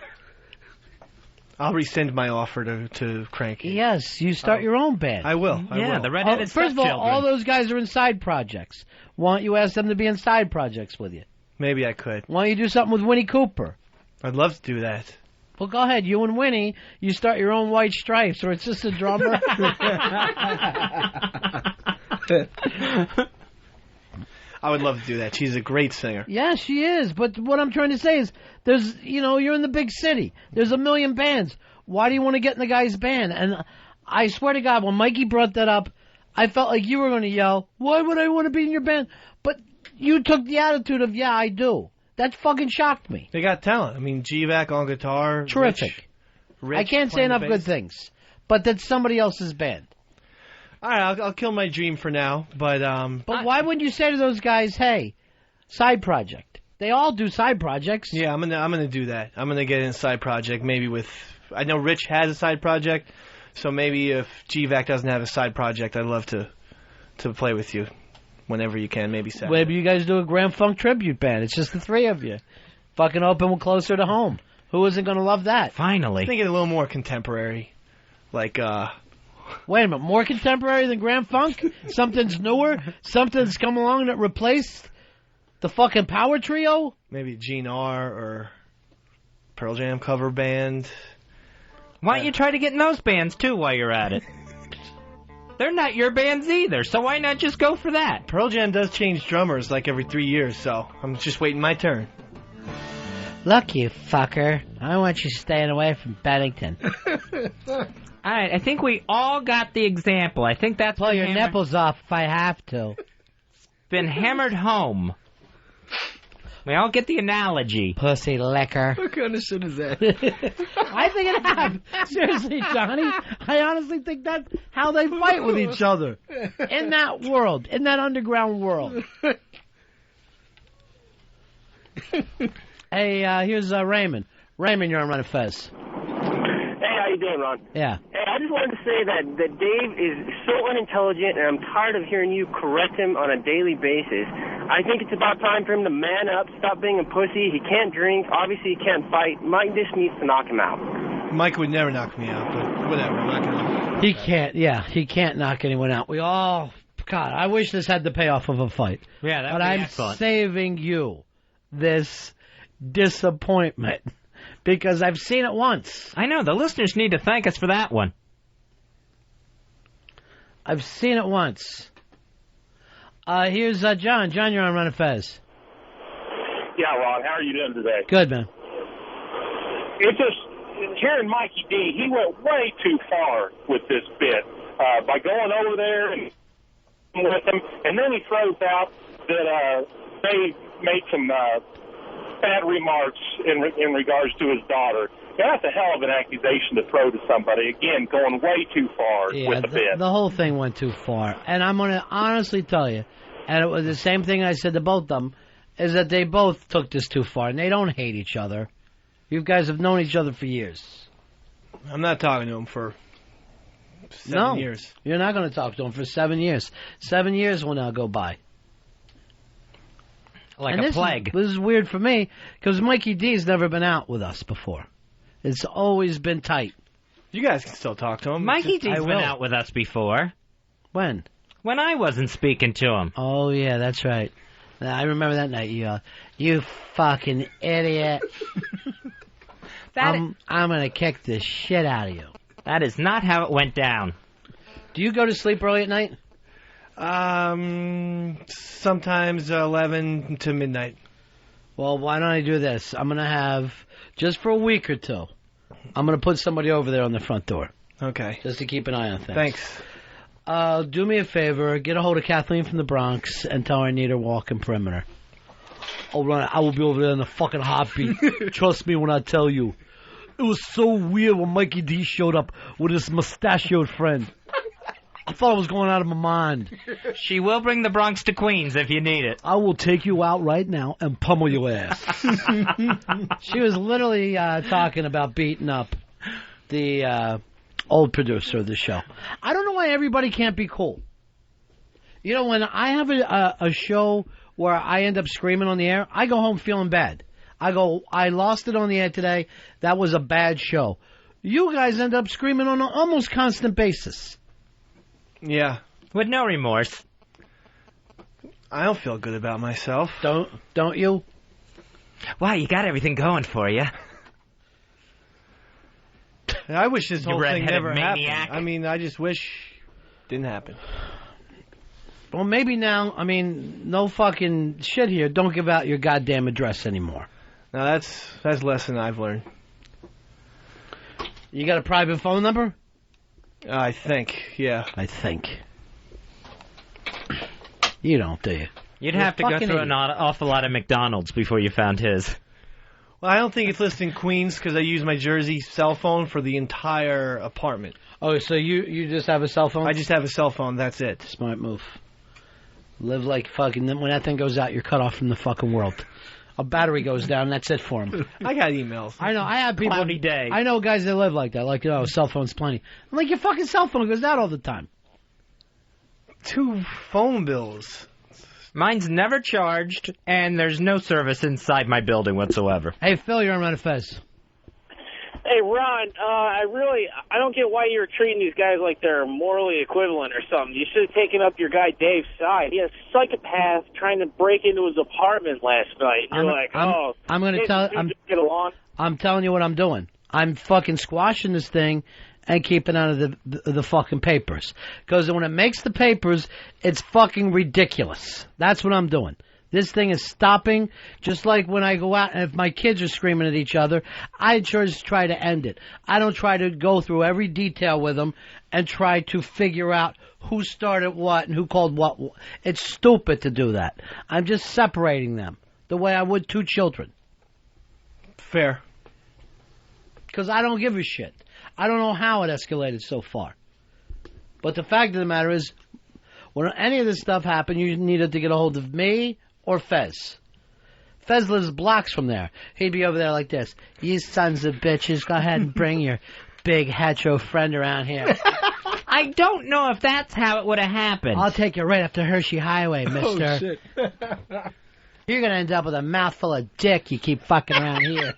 I'll rescind my offer to Cranky. Yes, you start your own band. I will. The redheaded First of all those guys are in side projects. Why don't you ask them to be in side projects with you? Maybe I could. Why don't you do something with Winnie Cooper? I'd love to do that. Well, go ahead. You and Winnie, you start your own White Stripes, or it's just a drummer. I would love to do that. She's a great singer. Yeah, she is. But what I'm trying to say is, you're in the big city. There's a million bands. Why do you want to get in the guy's band? And I swear to God, when Mikey brought that up, I felt like you were going to yell, why would I want to be in your band? But you took the attitude of, yeah, I do. That fucking shocked me. They got talent. I mean, G-Vac on guitar. Terrific. Rich I can't say enough good things. But that's somebody else's band. All right, I'll kill my dream for now. But why wouldn't you say to those guys, hey, side project? They all do side projects. Yeah, I'm gonna do that. I'm gonna get in a side project, maybe with. I know Rich has a side project, so maybe if G-Vac doesn't have a side project, I'd love to play with you whenever you can. Maybe Saturday. Maybe you guys do a Grand Funk tribute band. It's just the three of you, fucking open closer to home. Who isn't gonna love that? Finally, thinking a little more contemporary, like. Wait a minute, more contemporary than Grand Funk? Something's newer? Something's come along that replaced the fucking power trio? Maybe Gene R. or Pearl Jam cover band. Why don't you try to get in those bands, too, while you're at it? They're not your bands either, so why not just go for that? Pearl Jam does change drummers like every 3 years, so I'm just waiting my turn. Look, you fucker. I want you staying away from Bennington. All right, I think we all got the example. I think that's pull your nipples off if I have to. Been hammered home. We all get the analogy. Pussy licker. What kind of shit is that? I think it happened. Seriously, Johnny. I honestly think that's how they fight with each other. In that world. In that underground world. Hey, here's Raymond. Raymond, you're on Run of Fez. Hey, how you doing, Ron? Yeah. Hey, I just wanted to say that Dave is so unintelligent, and I'm tired of hearing you correct him on a daily basis. I think it's about time for him to man up, stop being a pussy. He can't drink. Obviously, he can't fight. Mike just needs to knock him out. Mike would never knock me out, but whatever. I'm not gonna... He can't, he can't knock anyone out. We all... God, I wish this had the payoff of a fight. Yeah, that would But be I'm excellent. saving you this disappointment because I've seen it once. I know. The listeners need to thank us for that one. I've seen it once. Here's John. John, you're on Run of Fez. Yeah, Ron, how are you doing today? Good, man. It's just, hearing Mikey D, he went way too far with this bit by going over there and with him, and then he throws out that Dave made some bad remarks in regards to his daughter. Yeah, that's a hell of an accusation to throw to somebody. Again, going way too far with the bit. The whole thing went too far. And I'm going to honestly tell you, and it was the same thing I said to both of them, is that they both took this too far, and they don't hate each other. You guys have known each other for years. I'm not talking to him for 7 years. You're not going to talk to him for 7 years. 7 years will now go by. Like a plague. This is weird for me, because Mikey D's never been out with us before. It's always been tight. You guys can still talk to him. Mikey D's been out with us before. When? When I wasn't speaking to him. Oh, yeah, that's right. I remember that night. You fucking idiot. I'm going to kick the shit out of you. That is not how it went down. Do you go to sleep early at night? Sometimes 11 to midnight. Well, why don't I do this? I'm going to have, just for a week or two, I'm going to put somebody over there on the front door. Okay. Just to keep an eye on things. Thanks. Do me a favor. Get a hold of Kathleen from the Bronx and tell her I need her walking perimeter. All right, I will be over there in a fucking heartbeat. Trust me when I tell you. It was so weird when Mikey D showed up with his mustachioed friend. I thought I was going out of my mind. She will bring the Bronx to Queens if you need it. I will take you out right now and pummel your ass. She was literally talking about beating up the old producer of the show. I don't know why everybody can't be cool. You know, when I have a show where I end up screaming on the air, I go home feeling bad. I lost it on the air today. That was a bad show. You guys end up screaming on an almost constant basis. Yeah. With no remorse. I don't feel good about myself. Don't you? Wow, you got everything going for you. I wish this whole thing never maniac. happened. I mean, I just wish it didn't happen. Well, maybe now, I mean, no fucking shit here. Don't give out your goddamn address anymore. Now, that's a lesson I've learned. You got a private phone number? I think, yeah. I think. You don't, do you? You'd have to go through an awful lot of McDonald's before you found his. Well, I don't think it's listed in Queens because I use my Jersey cell phone for the entire apartment. Oh, so you just have a cell phone? I just have a cell phone, that's it. Smart move. Live like fucking... When that thing goes out, you're cut off from the fucking world. A battery goes down, that's it for him. I got emails. I know, I have people... Cloudy day. I know guys that live like that. Like, cell phone's plenty. I'm like, your fucking cell phone goes out all the time. 2 phone bills. Mine's never charged, and there's no service inside my building whatsoever. Hey, Phil, you're on Red Fez. Hey, Ron, I don't get why you're treating these guys like they're morally equivalent or something. You should have taken up your guy Dave's side. He had a psychopath trying to break into his apartment last night. And get along. I'm telling you what I'm doing. I'm fucking squashing this thing and keeping out of the fucking papers. Because when it makes the papers, it's fucking ridiculous. That's what I'm doing. This thing is stopping, just like when I go out and if my kids are screaming at each other, I just try to end it. I don't try to go through every detail with them and try to figure out who started what and who called what. It's stupid to do that. I'm just separating them the way I would 2 children. Fair. Because I don't give a shit. I don't know how it escalated so far. But the fact of the matter is, when any of this stuff happened, you needed to get a hold of me or Fez. Fez lives blocks from there. He'd be over there like this. You sons of bitches, go ahead and bring your big hetero friend around here. I don't know if that's how it would have happened. I'll take you right up to Hershey Highway, mister. Oh, shit. You're going to end up with a mouthful of dick you keep fucking around here.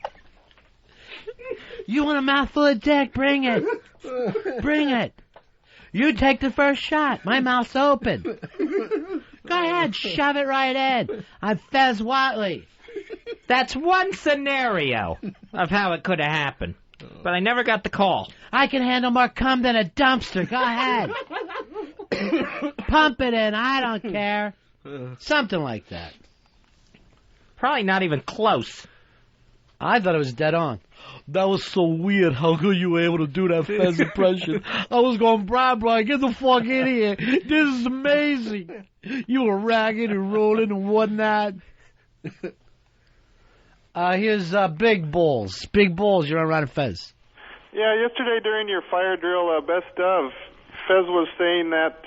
You want a mouthful of dick? Bring it. Bring it. You take the first shot. My mouth's open. Go ahead, shove it right in. I'm Fez Watley. That's one scenario of how it could have happened. But I never got the call. I can handle more cum than a dumpster. Go ahead. Pump it in. I don't care. Something like that. Probably not even close. I thought it was dead on. That was so weird how good you were able to do that Fez impression. I was going, Brian, get the fuck in here. This is amazing. You were ragging and rolling and whatnot. Here's Big Balls. Big Balls, you're on Ron and Fez. Yeah, yesterday during your fire drill best of, Fez was saying that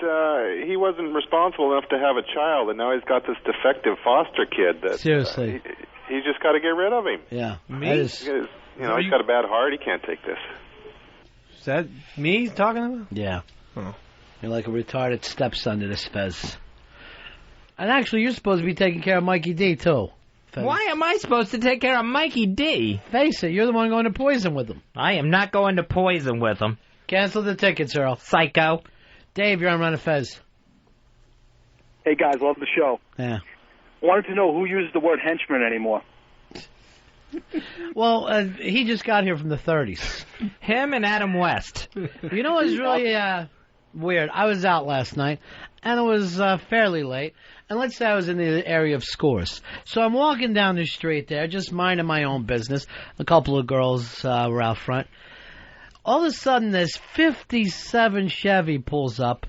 he wasn't responsible enough to have a child, and now he's got this defective foster kid. That, seriously. He's just got to get rid of him. Yeah. Me? He's got a bad heart. He can't take this. Is that me talking about? Yeah. Oh. You're like a retarded stepson to this Fez. And actually, you're supposed to be taking care of Mikey D, too. Fez. Why am I supposed to take care of Mikey D? Face it, you're the one going to Poison with him. I am not going to Poison with him. Cancel the tickets, Earl. Psycho. Dave, you're on Ron and Fez. Hey, guys, love the show. Yeah. Wanted to know who uses the word henchman anymore. Well, he just got here from the 30s. Him and Adam West. You know what's really weird? I was out last night, and it was fairly late. And let's say I was in the area of Scores. So I'm walking down the street there, just minding my own business. A couple of girls were out front. All of a sudden, this 57 Chevy pulls up.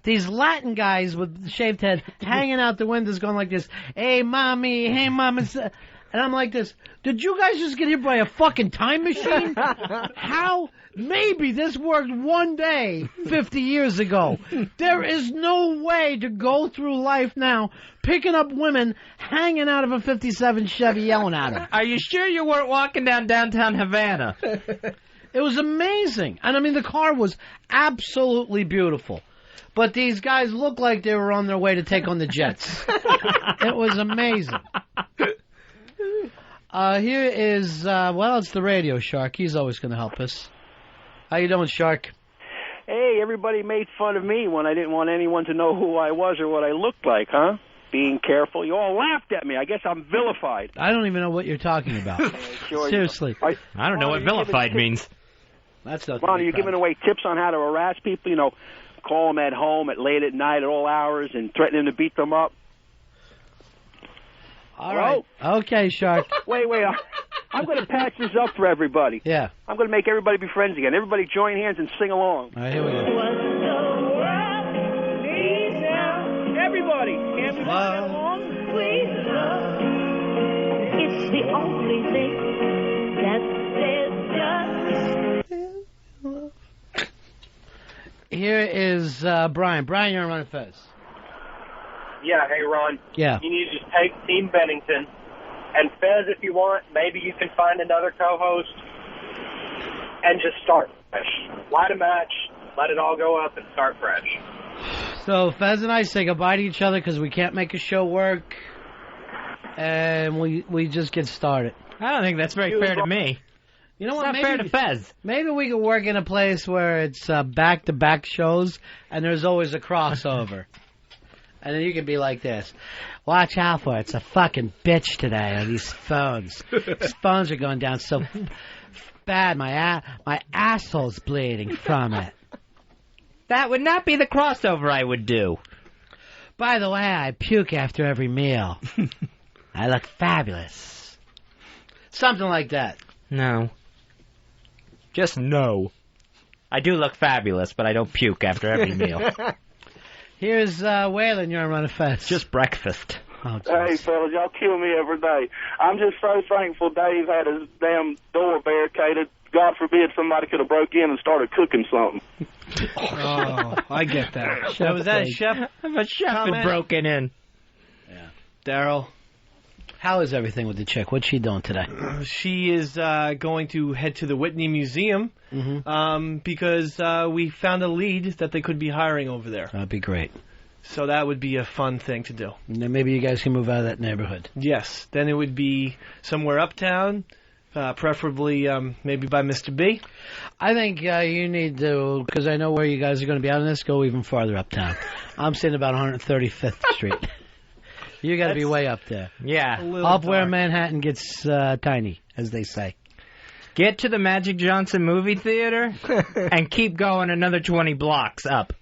These Latin guys with shaved head hanging out the windows going like this, hey, mommy, hey, mama. And I'm like this, did you guys just get hit by a fucking time machine? How? Maybe this worked one day 50 years ago. There is no way to go through life now picking up women hanging out of a 57 Chevy yelling at them. Are you sure you weren't walking down downtown Havana? It was amazing. And I mean, the car was absolutely beautiful. But these guys looked like they were on their way to take on the Jets. It was amazing. Here is, it's the radio Shark. He's always going to help us. How you doing, Shark? Hey, everybody made fun of me when I didn't want anyone to know who I was or what I looked like, huh? Being careful. You all laughed at me. I guess I'm vilified. I don't even know what you're talking about. Seriously. I don't know what vilified means. That's not. Ron, are you giving away tips on how to harass people? You know, call them at home at late at night at all hours and threaten them to beat them up? All right. Okay, Shark. Wait. I'm going to patch this up for everybody. Yeah. I'm going to make everybody be friends again. Everybody join hands and sing along. All right, here we go. Everybody, can't we sing along? Please love. It's the only thing that says just. Here is Brian. Brian, you're on Run Fez. Yeah, hey, Ron. Yeah. You need to just take Team Bennington. And Fez, if you want, maybe you can find another co-host and just start fresh. Light a match, let it all go up, and start fresh. So Fez and I say goodbye to each other because we can't make a show work, and we just get started. I don't think that's very fair to me. You know it's what? Not fair to Fez. Maybe we could work in a place where it's back-to-back shows, and there's always a crossover. And then you can be like this. Watch out for it. It's a fucking bitch today on these phones. These phones are going down so bad. My asshole's bleeding from it. That would not be the crossover I would do. By the way, I puke after every meal. I look fabulous. Something like that. No. Just no. I do look fabulous, but I don't puke after every meal. Here's Waylon, you're on Run Fest. Just breakfast. Oh, hey, fellas, y'all kill me every day. I'm just so thankful Dave had his damn door barricaded. God forbid somebody could have broke in and started cooking something. Oh, I get that. Chef was that Chef? A chef had broken in. Yeah. Daryl. How is everything with the chick? What's she doing today? She is going to head to the Whitney Museum because we found a lead that they could be hiring over there. That'd be great. So that would be a fun thing to do. And then maybe you guys can move out of that neighborhood. Yes. Then it would be somewhere uptown, preferably maybe by Mr. B. I think you need to, because I know where you guys are going to be out on this, go even farther uptown. I'm sitting about 135th Street. You got to be way up there. Yeah. Up where Manhattan gets tiny, as they say. Get to the Magic Johnson movie theater and keep going another 20 blocks up.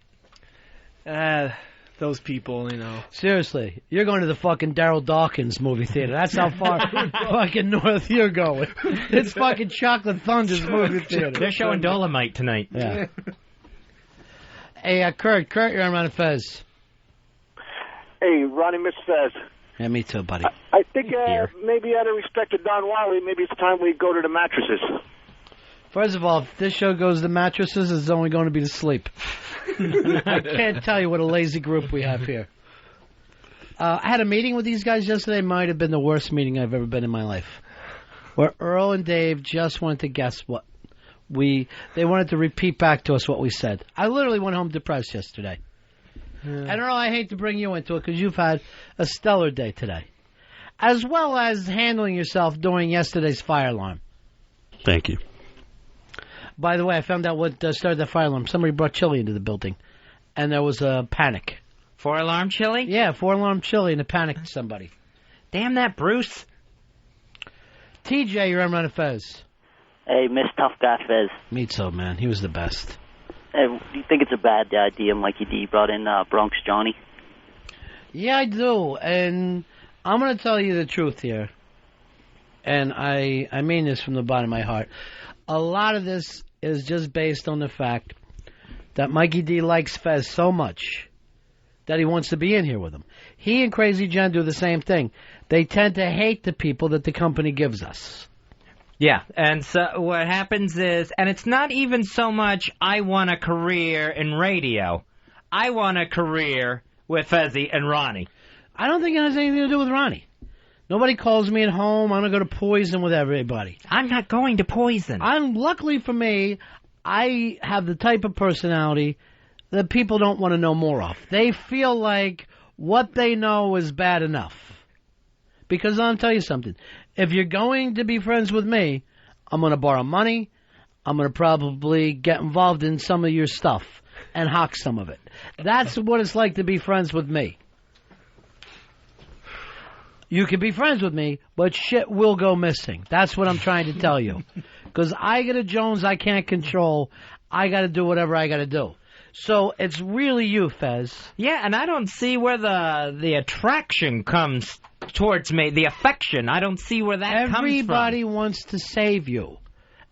Those people, you know. Seriously, you're going to the fucking Daryl Dawkins movie theater. That's how far fucking north you're going. It's fucking Chocolate Thunder's movie theater. They're showing Dolomite tonight. Yeah. Hey, Kurt, you're on Ron Fez. Hey, Ronnie, Mr. Fez. Yeah, me too, buddy. I think maybe out of respect to Don Wiley, maybe it's time we go to the mattresses. First of all, if this show goes to mattresses, it's only going to be to sleep. I can't tell you what a lazy group we have here. I had a meeting with these guys yesterday. Might have been the worst meeting I've ever been in my life. Where Earl and Dave just wanted to guess what they wanted to repeat back to us what we said. I literally went home depressed yesterday. Yeah. And Earl, I hate to bring you into it because you've had a stellar day today. As well as handling yourself during yesterday's fire alarm. Thank you. By the way, I found out what started the fire alarm. Somebody brought chili into the building, and there was a panic. 4-alarm chili? Yeah, 4-alarm chili, and it panicked somebody. Damn that, Bruce. TJ, you're on Run of Fez. Hey, Miss Tough Guy Fez. Me too, man. He was the best. Hey, do you think it's a bad idea Mikey D brought in Bronx Johnny? Yeah, I do, and I'm going to tell you the truth here, and I mean this from the bottom of my heart. A lot of this is just based on the fact that Mikey D likes Fez so much that he wants to be in here with him. He and Crazy Jen do the same thing. They tend to hate the people that the company gives us. Yeah, and so what happens is, and it's not even so much I want a career in radio. I want a career with Fezzy and Ronnie. I don't think it has anything to do with Ronnie. Nobody calls me at home. I don't go to Poison with everybody. I'm not going to Poison. Luckily for me, I have the type of personality that people don't want to know more of. They feel like what they know is bad enough. Because I'll tell you something. If you're going to be friends with me, I'm going to borrow money. I'm going to probably get involved in some of your stuff and hawk some of it. That's what it's like to be friends with me. You can be friends with me, but shit will go missing. That's what I'm trying to tell you. Because I get a Jones I can't control. I got to do whatever I got to do. So it's really you, Fez. Yeah, and I don't see where the attraction comes towards me, the affection. I don't see where that comes from. Everybody wants to save you.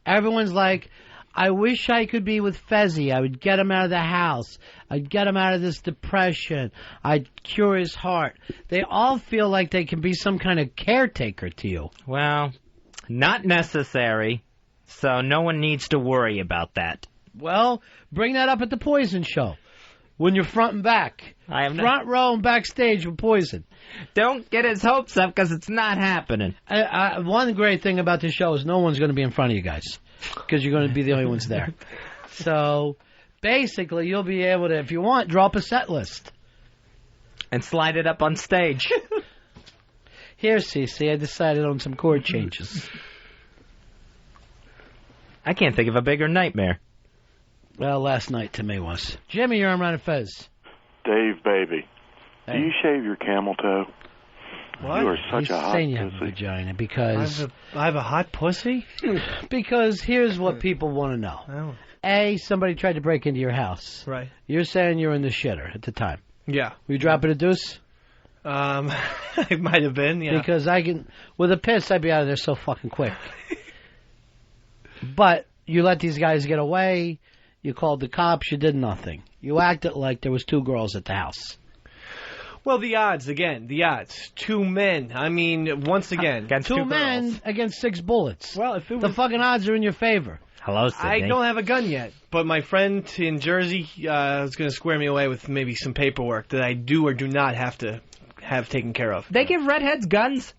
Everyone's like, I wish I could be with Fezzy. I would get him out of the house. I'd get him out of this depression. I'd cure his heart. They all feel like they can be some kind of caretaker to you. Well, not necessary. So no one needs to worry about that. Well, bring that up at the Poison show. When you're front and back. Front row and backstage with Poison. Don't get his hopes up because it's not happening. One great thing about this show is no one's going to be in front of you guys. Because you're going to be the only ones there. So, basically, you'll be able to, if you want, drop a set list. And slide it up on stage. Here, Cece, I decided on some chord changes. I can't think of a bigger nightmare. Well, last night to me was. Jimmy, you're on Run of Fez. Dave, baby, do you shave your camel toe? What? You are such a hot saying you pussy. have a vagina because... I have a hot pussy? Because here's what people want to know. Oh. A, somebody tried to break into your house. Right. You're saying you were in the shitter at the time. Yeah. Were you dropping a deuce? It might have been, yeah. Because with a piss, I'd be out of there so fucking quick. But you let these guys get away. You called the cops. You did nothing. You acted like there was 2 girls at the house. Well, the odds. 2 men. I mean, once again, against 2 men girls. Against 6 bullets. Well, if it was... The fucking odds are in your favor. Hello, Sydney. I don't have a gun yet, but my friend in Jersey is going to square me away with maybe some paperwork that I do or do not have to have taken care of. They give redheads guns.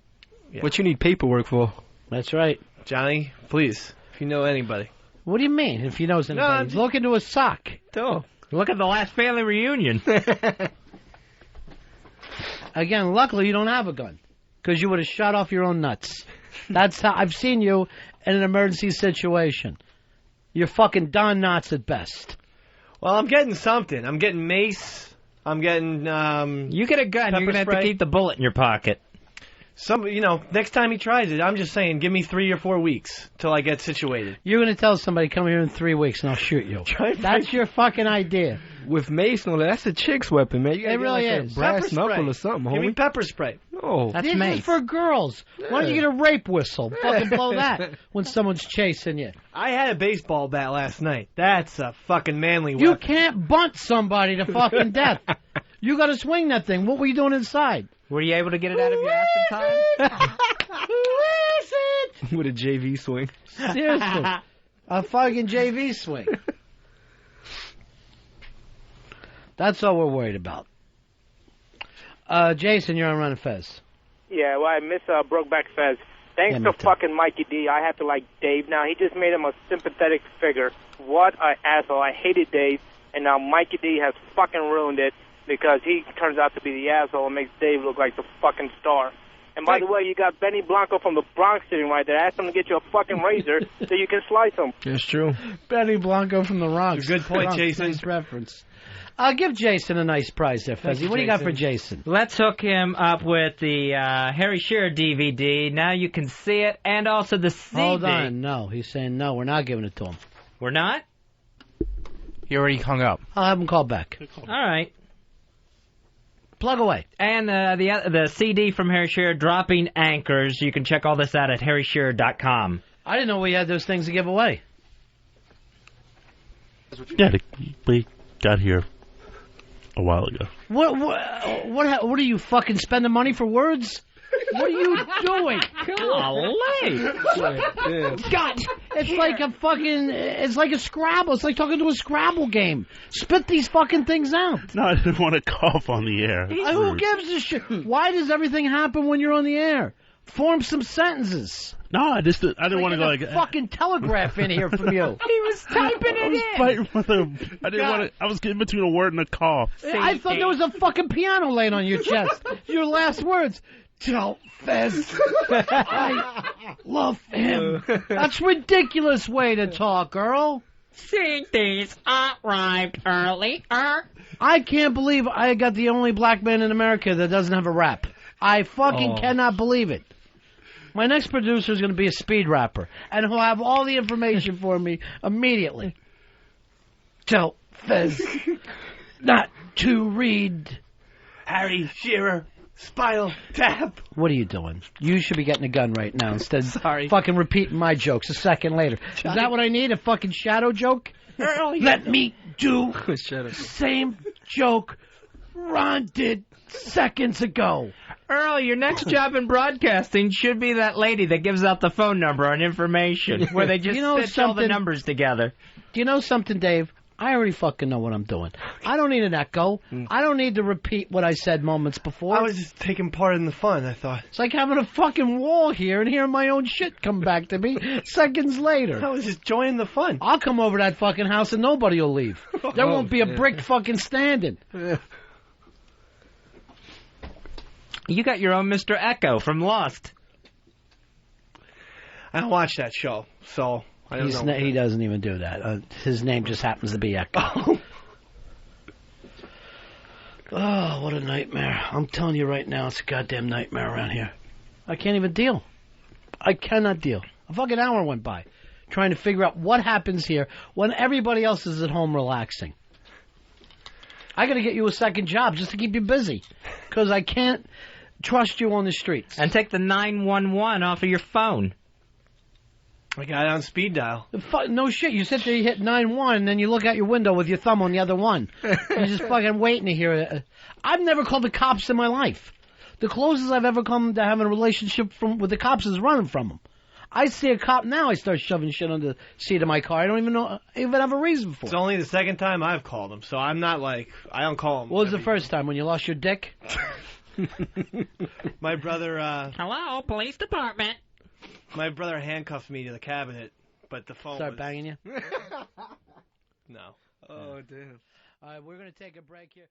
Yeah. What you need paperwork for? That's right. Johnny, please, if you know anybody. What do you mean, if he knows anybody? Look into a sock. Oh, look at the last family reunion. Again, luckily you don't have a gun, because you would have shot off your own nuts. That's how I've seen you in an emergency situation. You're fucking Don Knotts at best. Well, I'm getting something. I'm getting mace. I'm getting You get a gun, you're gonna have to keep the bullet in your pocket. Next time he tries it, I'm just saying, give me 3 or 4 weeks till I get situated. You're going to tell somebody, come here in 3 weeks and I'll shoot you. That's your fucking idea. With mace, that's a chick's weapon, man. You it really like is. A brass knuckle or something, Give homie. me pepper spray. Oh, that's mace. This is for girls. Yeah. Why don't you get a rape whistle? Fucking blow that when someone's chasing you. I had a baseball bat last night. That's a fucking manly weapon. You can't bunt somebody to fucking death. You got to swing that thing. What were you doing inside? Were you able to get it out of your ass in time? Who is it? With a JV swing. Seriously. A fucking JV swing. That's all we're worried about. Jason, you're on Run and Fez. Yeah, well, I miss Brokeback Fez. Thanks to fucking Mikey D, I have to like Dave now. He just made him a sympathetic figure. What an asshole. I hated Dave, and now Mikey D has fucking ruined it because he turns out to be the asshole and makes Dave look like the fucking star. And by the way, you got Benny Blanco from the Bronx sitting right there. Ask him to get you a fucking razor so you can slice him. That's true. Benny Blanco from the Bronx. Good point, Bronx, Jason. Nice reference. I'll give Jason a nice prize there, Fezzy. What do you got for Jason? Let's hook him up with the Harry Shearer DVD. Now you can see it, and also the CD. Hold on. No, he's saying no. We're not giving it to him. We're not? He already hung up. I'll have him call back. All right. Plug away. And the CD from Harry Shearer, Dropping Anchors. You can check all this out at harryshearer.com. I didn't know we had those things to give away. Yeah, we got here a while ago. What are you fucking spending money for words? What are you doing? Golly. God, it's like a Scrabble. It's like talking to a Scrabble game. Spit these fucking things out. No, I didn't want to cough on the air. Who gives a shit? Why does everything happen when you're on the air? Form some sentences. No, I didn't want to go like fucking telegraph in here from you. He was typing it in. Fighting with him. I didn't want to. I was in between a word and a cough. I thought there was a fucking piano laying on your chest. Your last words. Tell Fez I love him. That's a ridiculous way to talk, girl. CDs arrived earlier. I can't believe I got the only black man in America that doesn't have a rap. I fucking cannot believe it. My next producer is going to be a speed rapper, and he'll have all the information for me immediately. Tell Fez not to read. Harry Shearer. Spinal Tap. What are you doing? You should be getting a gun right now instead of fucking repeating my jokes a second later. Is that what I need? A fucking shadow joke? Let me do the same joke Ron did seconds ago. Earl, your next job in broadcasting should be that lady that gives out the phone number and information, where they just stitch all the numbers together. Do you know something, Dave? I already fucking know what I'm doing. I don't need an echo. I don't need to repeat what I said moments before. I was just taking part in the fun, I thought. It's like having a fucking wall here and hearing my own shit come back to me seconds later. I was just enjoying the fun. I'll come over to that fucking house and nobody will leave. There won't be a brick fucking standing. You got your own Mr. Echo from Lost. I don't watch that show, so I don't know. He doesn't even do that. His name just happens to be Echo. Oh, what a nightmare. I'm telling you right now, it's a goddamn nightmare around here. I can't even deal. I cannot deal. A fucking hour went by trying to figure out what happens here when everybody else is at home relaxing. I got to get you a second job just to keep you busy because I can't trust you on the streets. And take the 911 off of your phone. I got it on speed dial. No shit. You sit there, you hit 9-1, and then you look out your window with your thumb on the other one. You're just fucking waiting to hear it. I've never called the cops in my life. The closest I've ever come to having a relationship with the cops is running from them. I see a cop now, I start shoving shit under the seat of my car. I don't even have a reason for it. It's only the second time I've called them, so I'm not like, I don't call them. What was the first time, when you lost your dick? My brother, Hello, police department. My brother handcuffed me to the cabinet, but the phone Start banging you? No. Oh, damn. All right, we're going to take a break here.